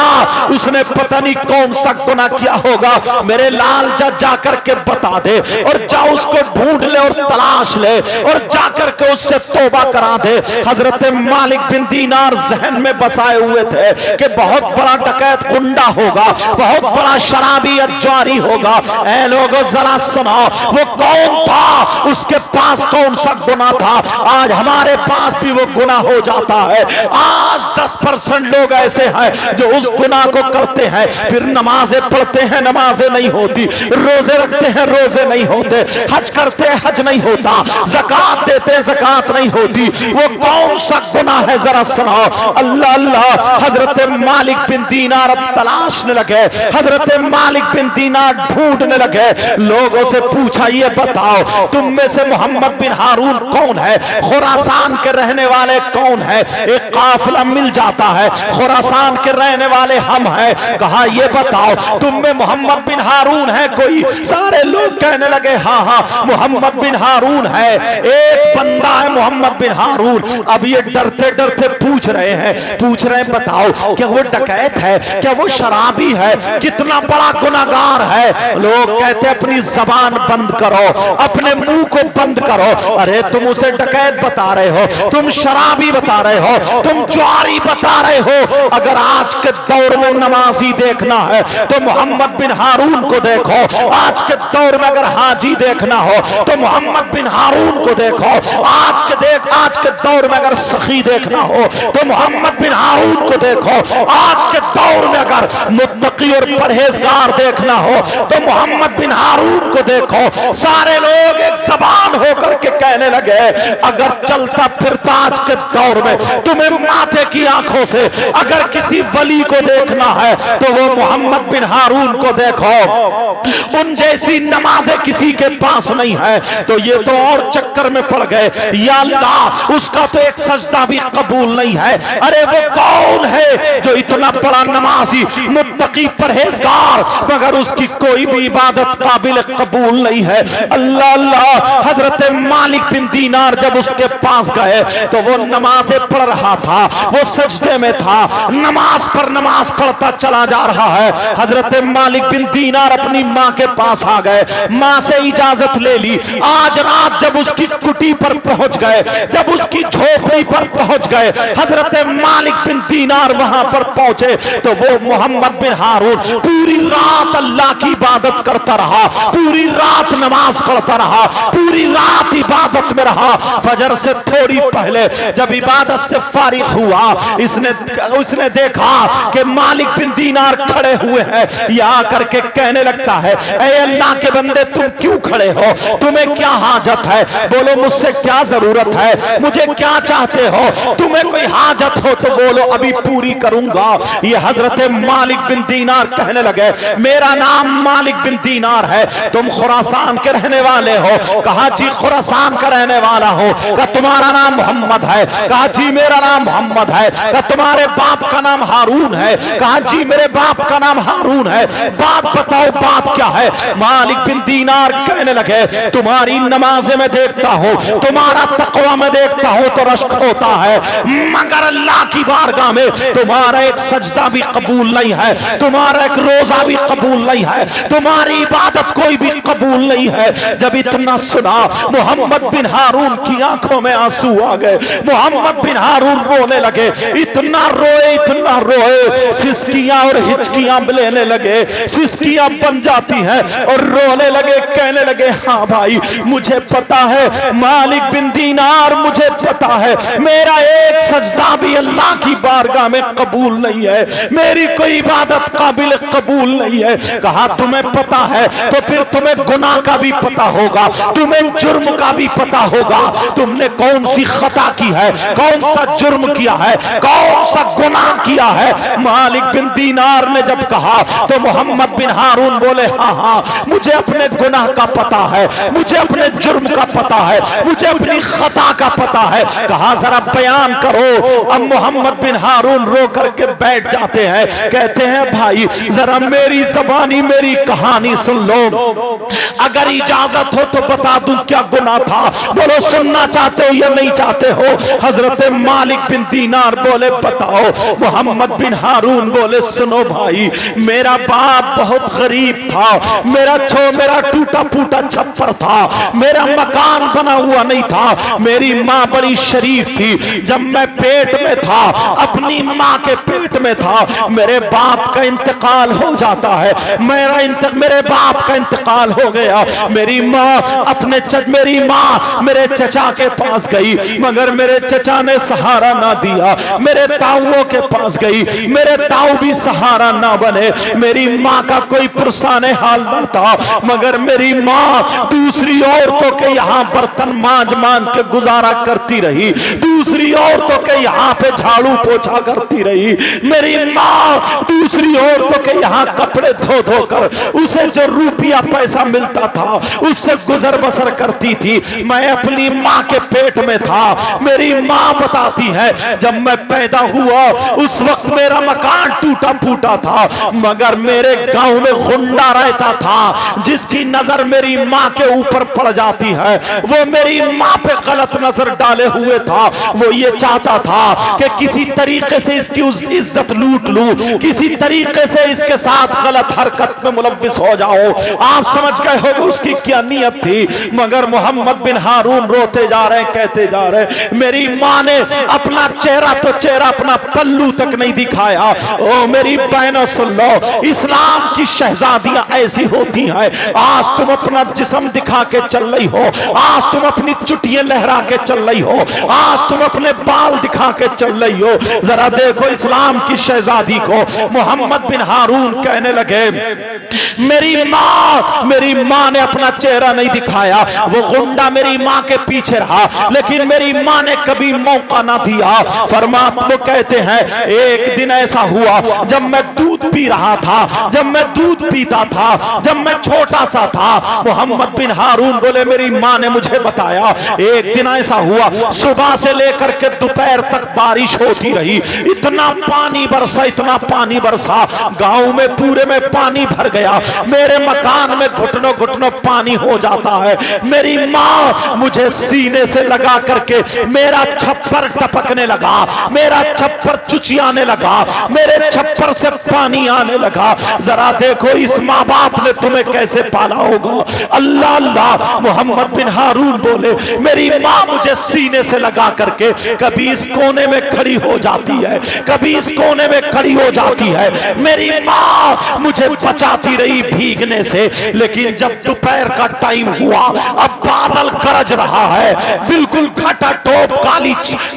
उसने पता नहीं कौन सा गुनाह किया होगा, मेरे लाल जा करके बता दे और जा उसको ढूंढ ले और तलाश ले और जा करके उससे तौबा करा दे। हजरत मालिक बिन दीनार जहन में बसाए हुए थे कि बहुत बड़ा डकैत गुंडा होगा, बहुत बड़ा शराबी अज्वारी होगा। ऐ लोगों जरा सुनो, वो कौन था, उसके पास कौन सा गुनाह था? आज हमारे पास भी वो गुनाह हो जाता है। आज 10% लोग ऐसे हैं जो उस गुनाह को करते हैं, फिर नमाजें पढ़ते हैं नमाजें नहीं होती, रोजे रखते हैं रोजे नहीं होते, हज करते हैं हज नहीं होता, ज़कात देते हैं ज़कात नहीं होती। वो कौन सा गुनाह है जरा सुनो। अल्लाह अल्लाह। हजरत मालिक बिन दीनार अब तलाशने लगे, हजरत मालिक बिन दीनार ढूंढने लगे। लोगों से पूछा ये बताओ तुम में से मोहम्मद बिन हारून कौन है, खुरासान के रहने वाले कौन है? एक काफिला मिल जाता है, खुरासान के रहने वाले हम हैं। कहा ये बताओ तुम में मोहम्मद बिन हारून है कोई? सारे लोग कहने लगे हाँ हाँ मोहम्मद बिन हारून है, एक बंदा है मोहम्मद बिन हारून। अब ये डरते डरते पूछ रहे हैं बताओ क्या वो डकैत है, क्या वो शराबी है, कितना बड़ा गुनाहगार है? लोग कहते अपनी जबान बंद करो, अपने मुंह को बंद करो। अरे तुम उसे डकैत बता रहे हो, तुम शराबी बता रहे हो, तुम ज्वारी बता रहे हो। अगर आज के दौर में नमाजी देखना है तो मोहम्मद बिन हारून को देखो, आज के दौर में अगर हाजी देखना हो तो मोहम्मद बिन हारून को देखो, आज के दौर में अगर सखी देखना हो तो मोहम्मद बिन हारून को देखो, आज के दौर में अगर मुत्तकी और परहेजगार देखना हो तो मोहम्मद बिन हारून को देखो। सारे लोग एक जबान होकर के कहने लगे अगर चलता फिरता आज के दौर में तुम्हें माथे की आंखों से अगर किसी वली को देखना है तो वो मोहम्मद बिन हारून को देखो। उन जैसी नमाजें किसी के पास नहीं है, तो ये तो और चक्कर में पड़ गए। या अल्लाह उसका तो एक सजदा भी कबूल नहीं है। अरे वो कौन है जो इतना बड़ा नमाजी मुत्तकी परहेजगार मगर उसकी कोई भी इबादत काबिल कबूल नहीं है? अल्लाह अल्लाह। हजरत मालिक बिन दीनार जब उसके पास गए तो वो नमाजें पढ़ रहा था, वो सजदे में था, नमाज पर नमाज पढ़ता चला जा रहा है। हजरत मालिक बिन दीनार अपनी माँ के पास आ गए, माँ से इजाजत ले ली। आज रात जब उसकी कुटी पर पहुंच गए, जब उसकी झोपड़ी पर पहुंच गए, हजरत मालिक बिन दीनार वहां पर पहुंचे तो वो मोहम्मद बिन हारून पूरी रात अल्लाह की इबादत करता रहा, पूरी रात नमाज पढ़ता रहा, पूरी रात इबादत में रहा। फजर से थोड़ी पहले जब इबादत से फारिग हुआ, उसने देखा कि मालिक बिन दीनार खड़े हुए हैं। ये आकर के कहने लगता है, ऐ अल्लाह के बंदे तुम क्यों खड़े हो, तुम्हें क्या हाजत है, बोलो मुझसे क्या जरूरत है, मुझे क्या चाहते हो, तुम्हें कोई हाजत हो तो बोलो अभी पूरी करूंगा। ये हजरत मालिक बिन दीनार कहने लगे, मेरा नाम मालिक बिन दीनार है, तुम खुरासान के रहने वाले हो? कहा जी खुरासान का रहने वाला हो। कहा तुम्हारा नाम मोहम्मद है? कहा जी मेरा नाम मोहम्मद है। कहा तुम्हारे बाप का नाम हारून है? कहा जी मेरे बाप का नाम हारून है। बात बताओ बात क्या है? मालिक बिन दीनार कहने लगे, तुम्हारी नमाज़ें में देखता हूं, तुम्हारा तकवा में देखता हूं तो रश्क होता है, मगर अल्लाह की बारगाह में तुम्हारा एक सजदा भी कबूल नहीं है, तुम्हारा एक रोजा भी कबूल नहीं है, तुम्हारी इबादत कोई भी कबूल नहीं है। जब इतना सुना, मोहम्मद बिन हारून की आंखों में आंसू आ गए। मोहम्मद बिन हारून रोने लगे, इतना रोए, सिसकियां और हिचकियां लेने लगे, सिसकियां बन जाती हैं और रोने लगे, कहने लगे, हाँ भाई मुझे पता है मालिक बिन दीनार, मुझे पता है मेरा एक सजदा भी अल्लाह की बारगाह में कबूल नहीं है, मेरी कोई इबादत काबिल कबूल नहीं है। कहा तुम्हें पता है तो फिर तुम्हें गुनाह का भी पता होगा, तुम्हें जुर्म का भी पता होगा, तुमने कौन सी खता की है, कौन सा जुर्म किया है, कौन सा गुनाह किया है। मालिक बिन दीनार ने जब कहा तो मोहम्मद बिन हारून बोले, हाँ हाँ मुझे अपने गुनाह का पता है, मुझे अपने जुर्म का पता है, मुझे अपनी खता का पता है। कहा जरा बयान करो। अब मोहम्मद बिन हारून रो करके बैठ जाते हैं, कहते हैं भाई जरा मेरी ज़बानी मेरी कहानी सुन लो, अगर इजाजत हो तो बता दूं क्या गुनाह था, बोलो सुनना चाहते हो या नहीं चाहते हो। हजरत मालिक बिन दीनार बोले बताओ। मोहम्मद बिन हारून बोले सुनो भाई, मेरा बाप बहुत गरीब था, मेरा टूटा फूटा छप्पर था, मेरा मकान बना हुआ नहीं था, मेरी माँ बड़ी शरीफ थी, जब मैं पेट में था, अपनी माँ के पेट में था, मेरे बाप का इंतकाल हो जाता है, मेरे बाप का इंतकाल हो गया, मेरी माँ मेरे चचा के पास गई, मगर मेरे चचा ने सहारा ना दिया, मेरे ताऊओं के पास गई, मेरे ताऊ भी सहारा ना बने, मेरी माँ का कोई पुरसाने हाल ना था, मगर मेरी माँ दूसरी औरतों के यहाँ बर्तन मांज के गुजारा करती रही, दूसरी औरतों के यहाँ पे झाड़ू पोछा करती रही, मेरी माँ दूसरी औरतों के यहाँ कपड़े धो कर उसे जो रुपया पैसा मिलता था उससे गुजर बसर करती थी। मैं अपनी माँ के पेट में था, मेरी माँ बताती है जब मैं पैदा हुआ उस वक्त मेरा मकान टूटा फूटा था, मगर मेरे गांव में गुंडा रहता था, जिसकी नजर मेरी माँ के ऊपर पड़ जाती है वो मेरी माँ पे गलत नजर डाले हुए था, वो ये चाहता था कि किसी तरीके से इसकी इज्जत लूट लूं, किसी तरीके से इसके साथ गलत हरकत में मुलव्विस हो जाओ। आप समझ गए हो उसकी क्या नियत थी। मगर मोहम्मद बिन हारून रोते जा रहे, कहते जा रहे, मेरी माँ ने अपना चेहरा अपना पल्लू तक नहीं दिखाया। ओ मेरी बहनों सुन लो, इस्लाम की शहजादियां ऐसी होती हैं, आज तुम अपना जिस्म दिखा के चल रही हो, आज तुम अपनी चुटियां लहरा के चल रही हो, आज तुम अपने बाल दिखा के चल रही हो, जरा देखो इस्लाम की शहजादी को। मोहम्मद बिन हारून कहने लगे, मेरी माँ ने अपना चेहरा नहीं दिखाया, वो गुंडा मेरी माँ के पीछे रहा, लेकिन मेरी माँ ने कभी मौका ना दिया। वो कहते हैं एक दिन ऐसा हुआ जब मैं दूध पी रहा था, जब मैं दूध पीता था, जब मैं छोटा सा था। मोहम्मद बिन हारून बोले मेरी माँ ने मुझे बताया एक दिन ऐसा हुआ, सुबह से लेकर के दोपहर तक बारिश होती रही, इतना पानी बरसा, गांव में पूरे में पानी भर गया, मेरे मकान में घुटनों पानी हो जाता है। मेरी माँ मुझे सीने से लगा करके मेरा छप्पर टपकने लगा, मेरा छप्पर चुचिया आने लगा, मेरे छप्पर से पानी आने लगा। जरा देखो इस माँ बाप ने तुम्हें कैसे पाला होगा। अल्लाह अल्लाह। मोहम्मद बिन हारून बोले, मेरी माँ मुझे सीने से लगा करके कभी इस कोने में खड़ी हो जाती है, कभी इस कोने में खड़ी हो जाती है। मेरी माँ मुझे बचाती रही भीगने से, लेकिन जब दोपहर का टाइम हुआ, अब बादल गरज रहा है, बिल्कुल खटाटोप काली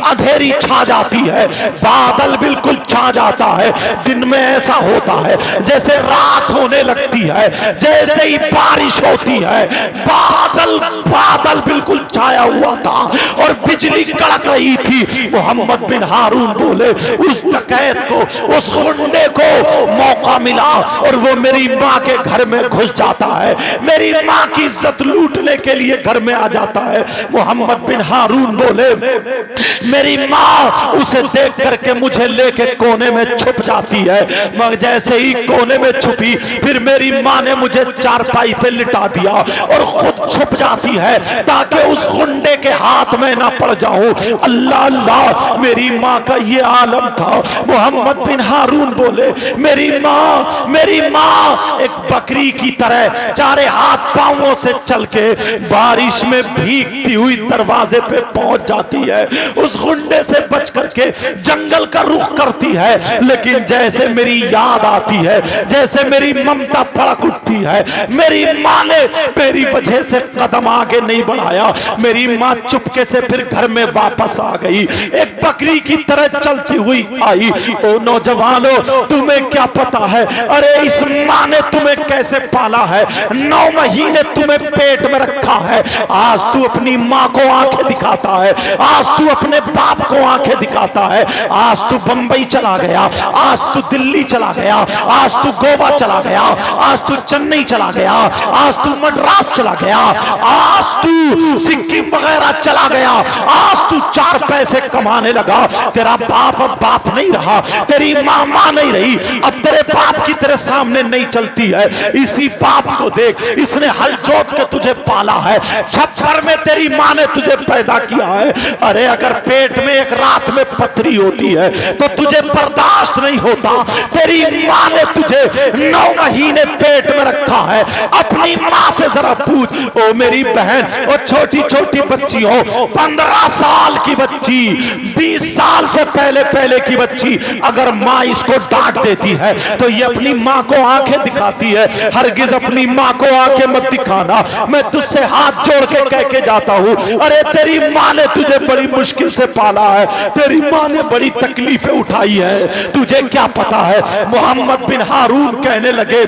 अंधेरी छा जाती है, बादल बिल्कुल छा जाता है। दिन में ऐसा होता है जैसे रात होने लगती है, जैसे ही बारिश होती है, बादल बादल बिल्कुल छाया हुआ था और बिजली कड़क रही थी। मोहम्मद बिन हारून बोले, उस डकैत को, उस गुंडे को मौका मिला और वो मेरी माँ के घर में घुस जाता है, मेरी माँ की इज्जत लूटने के लिए घर में आ जाता है। मोहम्मद बिन हारून बोले, मेरी माँ उसे देख करके मुझे लेके कोने में छुप जाती है, मगर जैसे ही कोने में छुपी, फिर मेरी माँ ने मुझे चारपाई पे लिटा दिया और खुद छुप जाती है ताकि उस गुंडे के हाथ में ना पड़ जाऊं। अल्लाह अल्लाह। मेरी माँ का ये आलम था। मोहम्मद बिन हारून बोले, मेरी माँ एक बकरी की तरह चारे हाथ पांवों से चल के बारिश में भीगती हुई दरवाजे पे पहुंच जाती है, उस गुंडे से बच करके जंगल का रुख करती है। लेकिन जैसे मेरी याद आती है, जैसे मेरी ममता भड़क उठती है, मेरी माँ ने मेरी वजह से कदम आगे नहीं बढ़ाया, मेरी माँ चुपके से फिर घर में वापस आ गई, एक बकरी की तरह चलती हुई आई। ओ नौजवानों, तुम्हें क्या पता है, अरे इस माँ ने तुम्हें कैसे पाला है, 9 महीने तुम्हें पेट में रखा है। आज तू अपनी माँ को आंखें दिखाता है, आज तू अपने बाप को आंखें दिखाता है, आज तू बंबई चला गया, आज तू दिल्ली चला गया, आज तू गोवा चला गया, आज तू चेन्नई चला गया, आज तू मद्रास चला गया, आज तू सिक्किम वगैरह चला गया, आज तू 4 पैसे कमाने लगा। तेरा बाप अब बाप नहीं रहा, तेरी माँ माँ नहीं रही, अब तेरे बाप की तेरे सामने नहीं चलती है। इसी बाप को देख, इसने हल जोत के तुझे पाला है, छप्पर में तेरी माँ ने तुझे पैदा किया है। अरे अगर पेट में एक रात में पथरी होती है तो तुझे बर्दाश्त नहीं होता। तेरी माँ ने तुझे 9 महीने पेट में रखा है। अपनी माँ से जरा पूछ, ओ मेरी बहन, ओ छोटी छोटी बच्ची हो, 15 साल की बच्ची, 20 साल से पहले की बच्ची, अगर माँ इसको डांट देती है तो ये अपनी माँ को आंखें दिखाती है। हरगिज अपनी माँ को आंखें मत दिखाना, मैं तुझसे हाथ जोड़ के कह के जाता हूँ। अरे तेरी माँ ने तुझे बड़ी मुश्किल से पाला है, तेरी माँ ने बड़ी तकलीफें उठाई है, तुझे क्या पता है। मोहम्मद बिन हारून कहने लगे,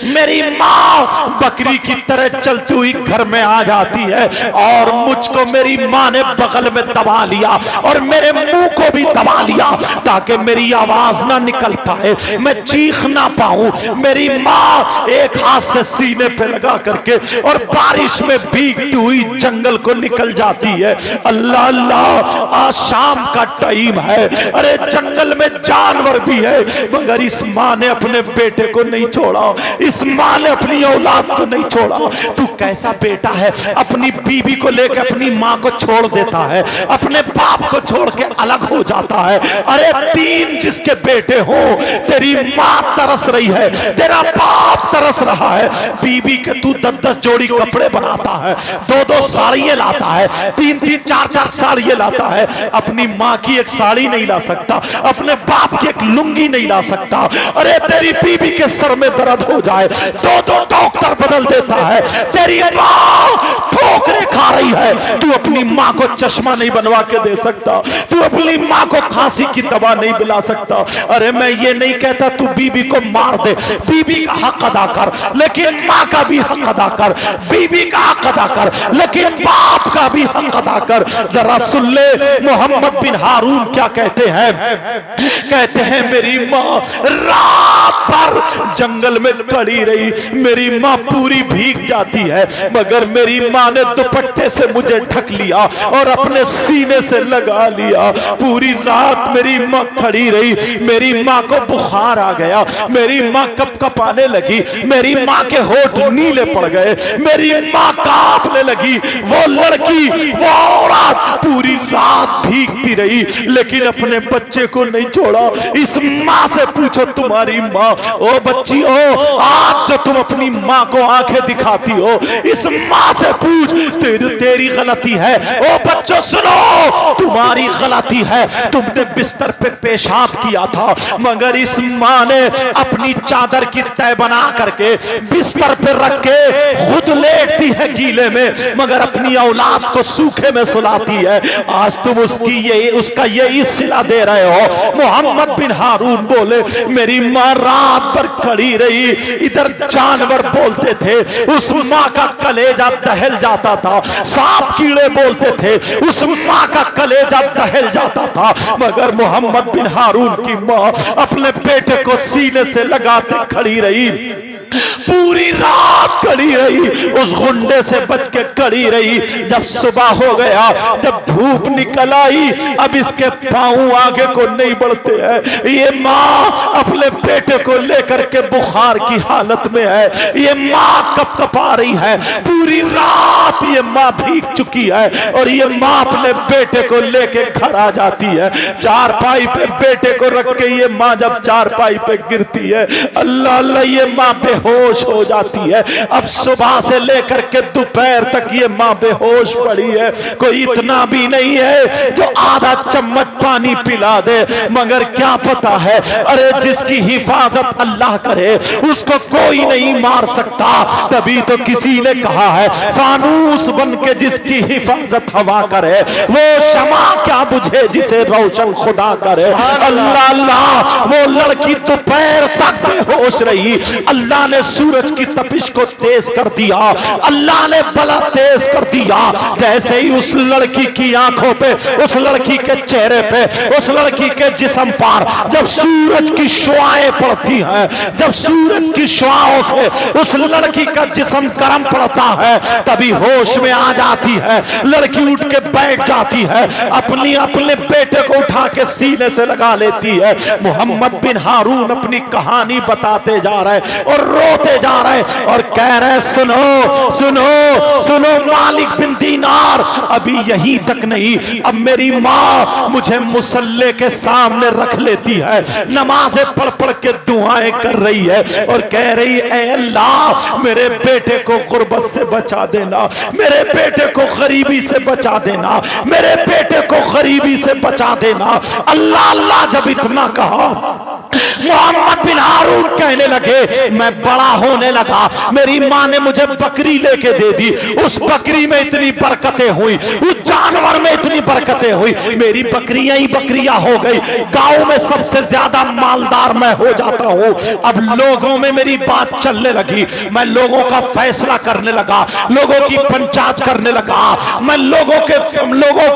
मेरी माँ बकरी की तरह चलती हुई घर में आ जाती है और मुझको मेरी माँ ने बगल में दबा लिया और मेरे मुंह को भी दबा लिया ताकि मेरी आवाज ना निकल पाए, मैं चीख ना पाऊं। मेरी माँ एक हाथ से सीने पे लगा करके और बारिश में भीगती हुई जंगल को निकल जाती है। अल्लाह अल्लाह, आज शाम का टाइम है, अरे जंगल में जानवर भी है, मगर इस माँ ने अपने बेटे को नहीं छोड़ा, इस माँ ने अपनी औलाद को नहीं छोड़ा। तू कैसा बेटा है, अपनी बीवी को लेकर अपनी माँ को छोड़ देता है, अपने बाप को छोड़ के अलग हो जाता है। अरे 3 जिसके बेटे हो, तेरी माँ तरस रही है, तेरा बाप तरस रहा है, बीबी के तू 10-10 जोड़ी कपड़े बनाता है, 2-2 साड़ियां लाता है, 3-3 4-4 साड़ियां लाता है, अपनी माँ की एक साड़ी नहीं ला सकता, अपने बाप की एक लुंगी नहीं ला सकता। अरे तेरी बीबी के सर में दर्द हो जाए 2-2 डॉक्टर बदल देता है, तेरी माँ ठोकरे खा रही है, तू अपनी माँ को चश्मा नहीं बनवा के दे सकता, तू अपनी माँ को खांसी की दवा नहीं पिला सकता। अरे मैं ये नहीं कहता तू बीबी को मार दे, बीबी का हक अदा कर, लेकिन माँ का भी हक अदा कर, बीबी का हक अदा कर, लेकिन बाप का भी हक अदा कर। जरा सुन ले मोहम्मद बिन हारून क्या कहते हैं, कहते हैं मेरी माँ रात भर जंगल में खड़ी रही, मेरी माँ पूरी भीग जाती है, मगर मेरी माँ ने दुपट्टे से मुझे ढक लिया और अपने सीने से लगा लिया। पूरी रात मेरी माँ खड़ी रही, मेरी माँ को बुखार आ गया, मेरी माँ कप कपाने लगी, मेरी माँ के होठ नीले पड़ गए, मेरी माँ कांपने लगी। वो लड़की, वो औरत पूरी रात भीगती रही, लेकिन अपने बच्चे को नहीं छोड़ा। इस माँ से पूछो, तुम्हारी माँ, ओ बच्ची ओ, आज जो तुम अपनी माँ को आंखें दिखाती हो, इस माँ से पूछ, तेरी गलती है। ओ बच्चों सुनो, तुम्हारी गलती है, तुमने बिस्तर पे पेशाब किया था, मगर इस माँ ने अपनी चादर की तह बना करके बिस्तर पे रख के खुद लेटती है गीले में, मगर अपनी औलाद को सूखे में सुलाती है। आज तुम उसका यही सिला दे रहे हो। मोहम्मद बिन हारून बोले, मेरी माँ रात भर खड़ी रही। इधर जानवर बोलते थे, उस माँ का कलेजा दहल जाता था। सांप कीड़े बोलते थे, उस माँ का कलेजा दहल जाता था, मगर मोहम्मद बिन हारून की माँ अपने बेटे को सीने से लगाते खड़ी रही, पूरी रात खड़ी रही, उस गुंडे से बच के खड़ी रही। जब सुबह हो गया, जब धूप निकल आई, अब इसके पांव आगे को नहीं बढ़ते हैं। ये माँ अपने बेटे को लेकर के बुखार की हालत में है। ये माँ कपकपा रही है, पूरी रात ये माँ भीग चुकी है, और ये माँ अपने बेटे को लेके घर आ जाती है। चारपाई पे बेटे को रख के ये माँ जब चारपाई पे गिरती है, अल्लाह अल्लाह, ये माँ बेहोश हो जाती है। अब सुबह से लेकर के दोपहर तक ये माँ बेहोश पड़ी है। कोई इतना भी नहीं है जो आधा चम्मच पानी पिला दे, मगर क्या पता है, अरे जिसकी हिफाजत अल्लाह करे उसको कोई नहीं मार सकता। तभी तो किसी ने कहा है, फानूस बन के जिसकी हिफाजत हवा करे, वो शमा क्या बुझे जिसे रोशन खुदा करे। अल्लाह अल्लाह, वो लड़की दोपहर तक बेहोश रही। अल्लाह ने सूरज की तपिश को तेज कर दिया, अल्लाह ने बला तेज कर दिया। जैसे ही उस लड़की की आंखों पे, उस लड़की के चेहरे पे, उस लड़की के जिस्म पर जब सूरज की शुआएं पड़ती हैं, जब सूरज की शुआओं से उस लड़की का जिस्म गर्म पड़ता है, तभी होश में आ जाती है। लड़की उठ के बैठ जाती है, अपने बेटे को उठा के सीने से लगा लेती है। मोहम्मद बिन हारून अपनी कहानी बताते जा रहे और रोते जा रहे और कह रहे, सुनो सुनो सुनो मालिक बिन दीनार, अभी यही तक नहीं, अब मेरी माँ मुझे मुसल्ले के सामने रख लेती है, नमाजें पढ़ पढ़ के दुआएं कर रही है और कह रही, ऐ अल्लाह मेरे बेटे को गुर्बत से बचा देना, मेरे बेटे को गरीबी से बचा देना, मेरे बेटे को गरीबी से बचा देना। अल्लाह अल्लाह जब इतना कहा, मोहम्मद बिन हारून कहने लगे, मैं बड़ा होने लगा, मेरी माँ ने मुझे बकरी लेके दे दी, उस बकरी में इतनी बरकतें हुई, उस जानवर में इतनी बरकतें हुई, मेरी बकरियां ही बकरियां हो गई, गांव में सबसे ज्यादा मालदार मैं हो जाता हूँ। अब लोगों में मेरी बात चलने लगी, मैं लोगों का फैसला करने लगा, लोगों की पंचायत करने लगा, मैं लोगों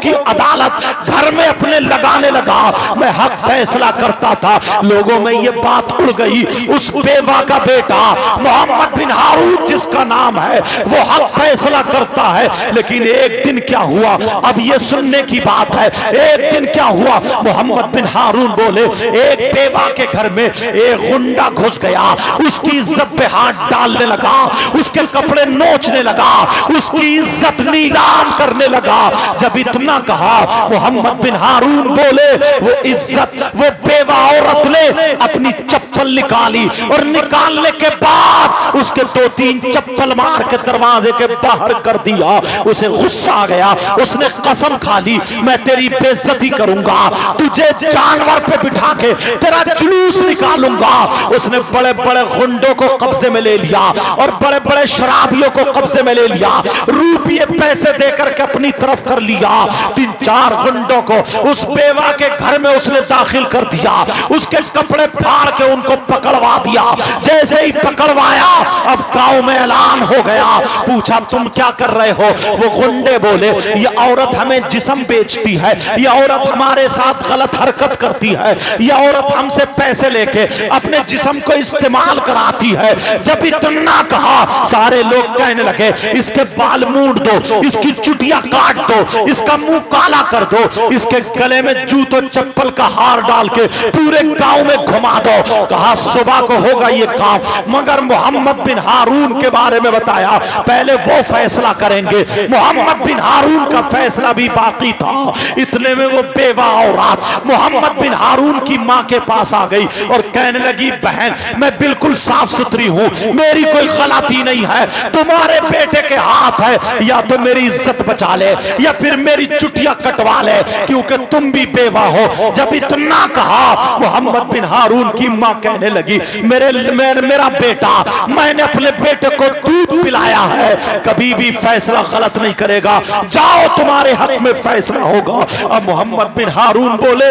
की अदालत घर में अपने लगाने लगा, मैं हक फैसला करता था। लोगों में ये बात उड़ गई, उस बेवा का बेटा मोहम्मद बिन हारून जिसका नाम है वो हक फैसला करता है। लेकिन एक दिन क्या हुआ, अब ये सुनने की बात है, एक दिन क्या हुआ, मोहम्मद बिन हारून बोले, एक बेवा के घर में एक गुंडा घुस गया, उसकी इज्जत पे हाथ डालने लगा, उसके कपड़े नोचने लगा, उसकी इज्जत नीलाम करने लगा। जब इतना कहा, मोहम्मद बिन हारून बोले, वो इज्जत, वो बेवा औरत ने अपनी चप्पल निकाली और निकालने के बाद उसके 2-3 चप्पल मार के दरवाजे के बाहर कर दिया। उसे गुस्सा आ गया, उसने कसम खा ली, मैं तेरी बेइज्जती करूंगा, तुझे जानवर पे बिठा के तेरा जुलूस निकालूंगा। उसने बड़े बड़े गुंडों को कब्जे में ले लिया और बड़े बड़े शराबियों को कब्जे में ले लिया, रुपये पैसे देकर के अपनी तरफ कर लिया। 3-4 गुंडों को उस बेवा के घर में उसने दाखिल कर दिया, उसके कपड़े फाड़ के उनको पकड़वा दिया। जैसे ही पकड़वाया, अब गांव में ऐलान हो गया। पूछा, तुम क्या कर रहे हो? वो गुंडे बोले, ये औरत हमें जिस्म बेचती है, ये औरत हमारे साथ गलत हरकत करती है, ये औरत हमसे पैसे लेके अपने जिस्म को इस्तेमाल कराती है। जब इतना कहा, सारे लोग कहने लगे, इसके बाल मूंड दो, इसकी चुटिया काट दो, इसका मुंह काला कर दो, इसके गले में जूतों चप्पल का हार डाल के पूरे गांव में घुमा दो। कहा, सुबह को होगा ये काम। मगर मोहम्मद मोहम्मद बिन हारून के बारे में बताया, पहले वो फैसला करेंगे। मोहम्मद बिन हारून का फैसला भी बाकी था। इतने में वो बेवा औरत मोहम्मद बिन हारून की माँ के पास आ गई और कहने लगी, बहन मैं बिल्कुल साफ सुथरी हूँ, मेरी कोई गलती नहीं है, तुम्हारे बेटे के हाथ है, या तो मेरी इज्जत बचा ले या फिर मेरी चुटिया कटवा ले, क्योंकि तुम भी बेवा हो। जब इतना कहा, मोहम्मद बिन हारून की माँ कहने लगी, मेरा बेटा, मैंने अपने बेटे को दूध पिलाया है, कभी भी फैसला गलत नहीं करेगा, जाओ तुम्हारे हक में फैसला होगा। अब मोहम्मद बिन हारून बोले,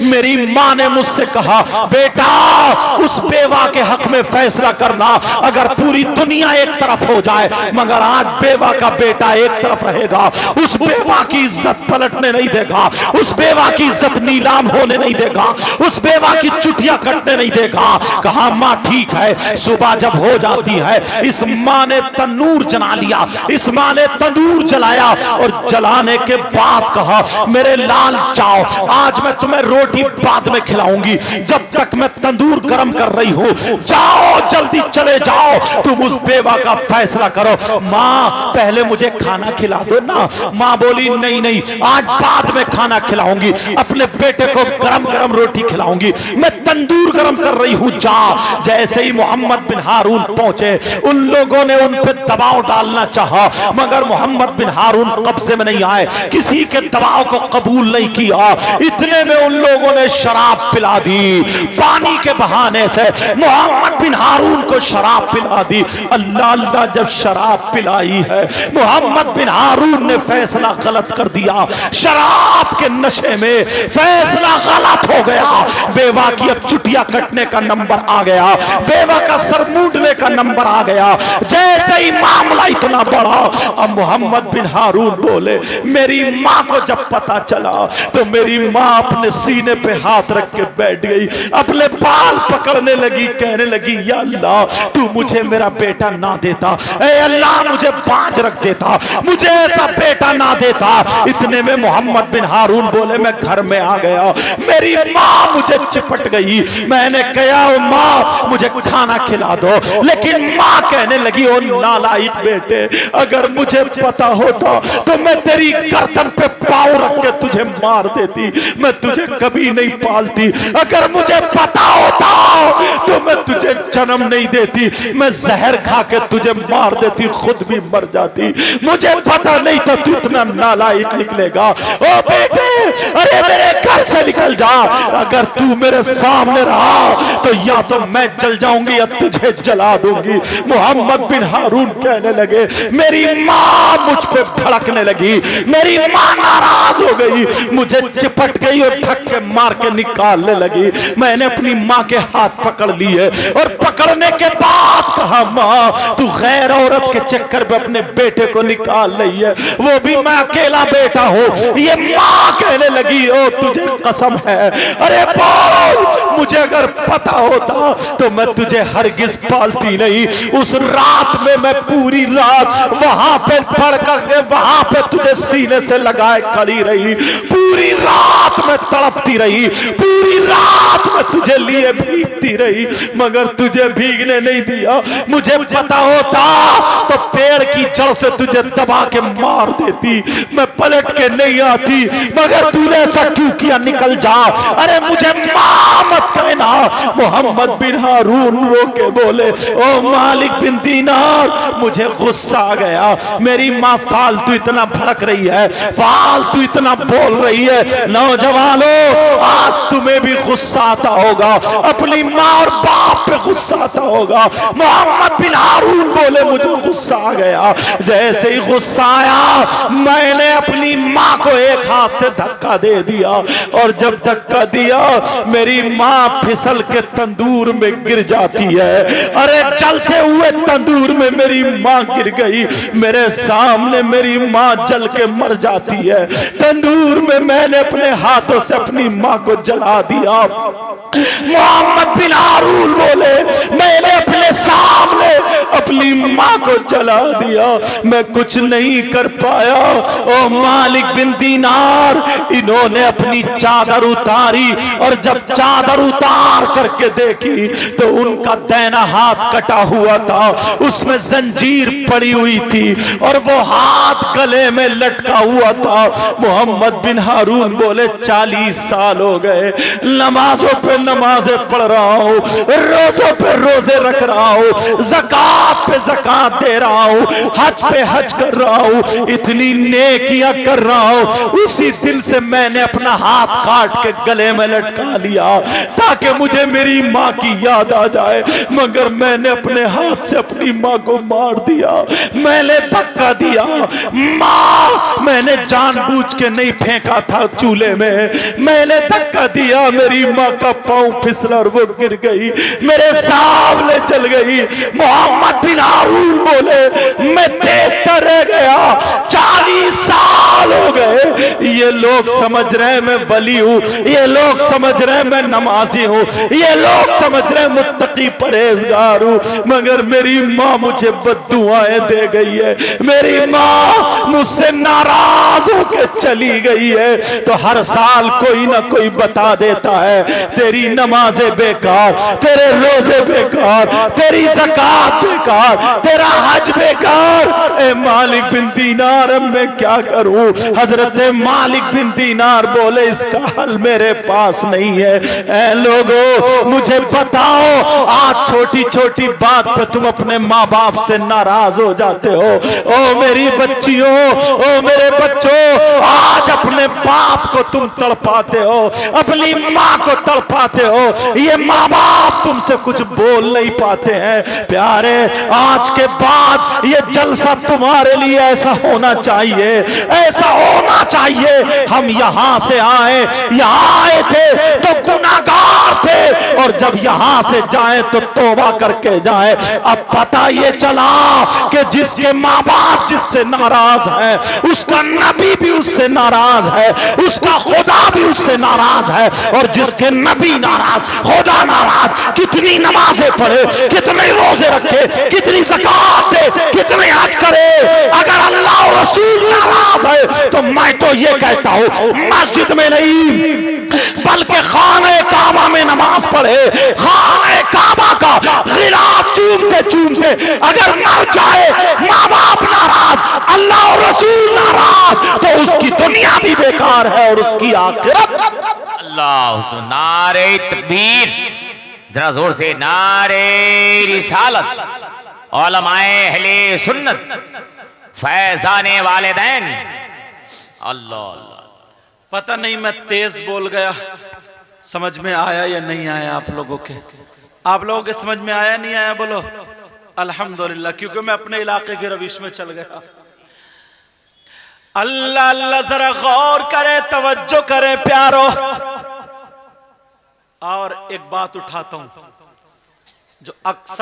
मेरी माँ ने मुझसे कहा, बेटा उस बेवा के हक में फैसला करना, अगर पूरी दुनिया एक तरफ हो जाए मगर आज बेवा का बेटा एक तरफ रहेगा, उस बेवा की इज्जत पलटने नहीं देगा, उस बेवा की इज्जत नीलाम होने नहीं देगा, उस बेवा की चुटिया कटने नहीं देगा। कहा, माँ ठीक है। सुबह जब हो जाती है, इस माँ ने तंदूर जला लिया, इस माँ ने तंदूर जलाया और जलाने के बाद कहा, मेरे लाल जाओ, आज मैं तुम्हें रोटी बाद में खिलाऊंगी, जब तक मैं तंदूर गर्म कर रही हूँ, जाओ जल्दी चले जाओ, तुम उस बेवा का फैसला करो। माँ पहले मुझे खाना खिला दो ना। माँ बोली, नहीं नहीं, आज बाद में खाना खिलाऊंगी, अपने बेटे को गरम गरम रोटी खिलाऊंगी, मैं तंदूर गरम कर रही हूँ, जा। जैसे ही मोहम्मद बिन हारून पहुंचे, उन लोगों ने उन पे दबाव डालना चाहा, मगर मोहम्मद बिन हारून कब्जे में नहीं आए, किसी के दबाव को कबूल नहीं किया। इतने में उन लोगों ने शराब पिला दी, पानी के बहाने से मोहम्मद बिन हारून को शराब पिला दी। अल्लाह अल्लाह, जब शराब पिलाई है, मोहम्मद बिन हारून ने फैसला गलत कर दिया, शराब के नशे में फैसला गलत हो गया। बेवा की अब चुटिया कटने का नंबर आ गया, बेवा का सर मूंडने का नंबर आ गया। जैसे ही मामला इतना बड़ा, अब मोहम्मद बिन हारून बोले, मेरी माँ को जब पता चला तो मेरी माँ अपने सीने पे हाथ रख के बैठ गई, अपने बाल पकड़ने लगी, कहने लगी, या अल्लाह तू मुझे मेरा बेटा ना देता, ऐ अल्लाह मुझे बांझ रख देता, मुझे ऐसा बेटा ना देता। इतने में मोहम्मद बिन हारून बोले, मैं घर में आ गया, मेरी माँ मुझे चिपट गई, मैंने कहा, माँ मुझे खाना खिला दो, लेकिन माँ कहने लगी, ओ नालायक बेटे, अगर मुझे पता होता तो मैं तेरी गर्दन पे पाँव रख के तुझे मार देती, मैं तुझे कभी नहीं पालती, अगर मुझे पता होता तो मैं तुझे जन्म नहीं देती, मैं जहर खा के तुझे मार देती, खुद भी मर जाती, मुझे पता नहीं था तू इतना नालायक निकलेगा। ओ बेटे, अरे मेरे घर से निकल जा, अगर तू मेरे सामने रहा तो या तो मैं जल जाऊंगी या तुझे जला दूंगी। मोहम्मद बिन हारून कहने लगे, मेरी माँ मुझ पे भड़कने लगी, मेरी माँ नाराज हो गई, मुझे चिपट गई और धक्के मार के निकालने लगी। मैंने अपनी माँ के हाथ पकड़ लिए और पकड़ने के बाद कहा, माँ तू गैर औरत के चक्कर में अपने बेटे को निकाल रही है, वो भी मैं अकेला बेटा हूँ। ये माँ कहने लगी, ओ तुझे कसम है, अरे बोल, मुझे अगर पता होता तो मैं तुझे हरगिज पालती नहीं। उस रात में मैं पूरी रात वहां पे पड़ कर वहां पे तुझे सीने से लगाए खड़ी रही, पूरी रात में तड़पती रही, पूरी रात में तुझे लिए भीगती रही, मगर तुझे भीगने नहीं दिया। मुझे पता होता तो पेड़ की जड़ से तुझे दबा के मार देती, मैं पलट के नहीं आती, मगर तूने ऐसा क्यों किया, निकल जा। अरे मुझे मां मत कहना। मोहम्मद बिन हारून रो के बोले, ओ मालिक बिन दीनार, मुझे गुस्सा आ गया, मेरी माँ फालतू इतना भड़क रही है, फालतू इतना बोल रही है। नौजवानों, आज तुम्हें भी गुस्सा आता होगा, अपनी माँ और बाप पे गुस्सा आता होगा। मोहम्मद बिन हारून बोले, मुझे गुस्सा आ गया, जैसे ही गुस्सा आया मैंने अपनी माँ को एक हाथ से धक्का दे दिया, और जब धक्का दिया मेरी माँ फिसल के तंदूर में गिर जाती है। अरे चलते हुए तंदूर में मेरी माँ गिर गई, मेरे सामने मेरी माँ जल के मर जाती है। तंदूर में मैंने अपने हाथों से अपनी माँ को जला दिया। मोहम्मद बिन हारून बोले, मैंने अपने सामने अपनी माँ को जला दिया, मैं कुछ नहीं कर पाया। ओ मालिक बिन दीनार, इन्होंने अपनी चादर उतारी और जब चादर उतार करके देखी तो उनका दैना हाथ कटा हुआ था, उसमें जंजीर पड़ी हुई थी और वो हाथ गले में लटका हुआ था। मोहम्मद बिन हारून बोले 40 साल हो गए, नमाजों पे नमाजें पढ़ रहा हूँ, रोजों पे रोजे रख रहा हूँ, ज़कात पे ज़कात दे रहा हूँ, हज पे हज कर रहा हूँ, इतनी नेकियां कर रहा हूँ। उसी दिन से मैंने अपना हाथ काट के गले में लटका लिया ताकि मुझे मेरी माँ की याद आ जाए, मगर मैंने अपने हाथ से अपनी माँ को मार दिया, मैंने धक्का दिया। माँ, मैंने जानबूझ के नहीं फेंका था चूल्हे में, मैंने धक्का दिया, मेरी माँ का पांव फिसला और वो गिर गई, मेरे सामने चल गई। मोहम्मद बिन हारून बोले मैं देखता रह गया, 40 साल हो गए। ये लोग समझ रहे हैं मैं वली हूँ, ये लोग समझ रहे हैं मैं नमाजी हूँ, ये लोग समझ रहे हैं मुत्तकी परहेजगार हूँ, मगर मेरी माँ मुझे बद्दुआएं दे गई है, मेरी माँ मुझसे नाराज होकर चली गई है। तो हर साल कोई ना कोई बता देता है तेरी नमाजें बेकार, तेरे रोजे बेकार, तेरी ज़कात बेकार, तेरा हज बेकार। ए मालिक बिन दीनार, अब मैं क्या करूं? हजरत मालिक बिन दीनार बोले इसका हल मेरे पास नहीं है। ए लोगों, मुझे बताओ, आज छोटी छोटी बात पे तुम अपने माँ बाप से नाराज हो जाते हो। ओ मेरी बच्चियों, ओ मेरे बच्चों, आज अपने बाप को तुम तड़पाते हो, अपनी माँ को तड़पाते हो, ये माँ बाप तुमसे कुछ बोल नहीं पाते हैं। प्यारे, आज के बाद ये जलसा तुम्हारे लिए ऐसा होना चाहिए, ऐसा होना चाहिए। हम यहाँ से आए, यहाँ आए थे तो गुनाहगार थे, और जब यहाँ से जाए तो तौबा करके जाए। अब पता ये चला कि जिसके माँ बाप जिससे नाराज है, उसका नबी भी उससे नाराज है, उसका खुदा भी उससे नाराज है, और जिसके नबी नाराज, खुदा नाराज, कितनी नमाजें पढ़े, कितने रोजे रखे, कितनी ज़कात दे, कितने हज करे, अगर अल्लाह और रसूल नाराज है तो मैं तो ये कहता हूँ मस्जिद में नहीं बल्कि खाने काबा में नमाज पढ़े, खाने काबा का गिलाफ चूमते चूमते अगर मर जाए, माँ बाप नाराज, अल्लाह और रसूल नाराज, तो उसकी दुनिया भी बेकार है और उसकी आखिरत। अल्लाह, नारे तकबीर, जरा जोर से नारे रिसालत, उलमाए अहले सुन्नत, फैजाने वालिदैन। अल्लाह, पता नहीं मैं तेज बोल गया, समझ में आया या नहीं आया आप लोगों के? आप लोगों के समझ में आया नहीं आया? बोलो अल्हम्दुलिल्लाह, क्योंकि मैं अपने इलाके के रविश में चल गया। अल्लाह अल्लाह, जरा गौर करे, तवज्जो करे प्यारो। और एक बात उठाता हूं जो अक्सर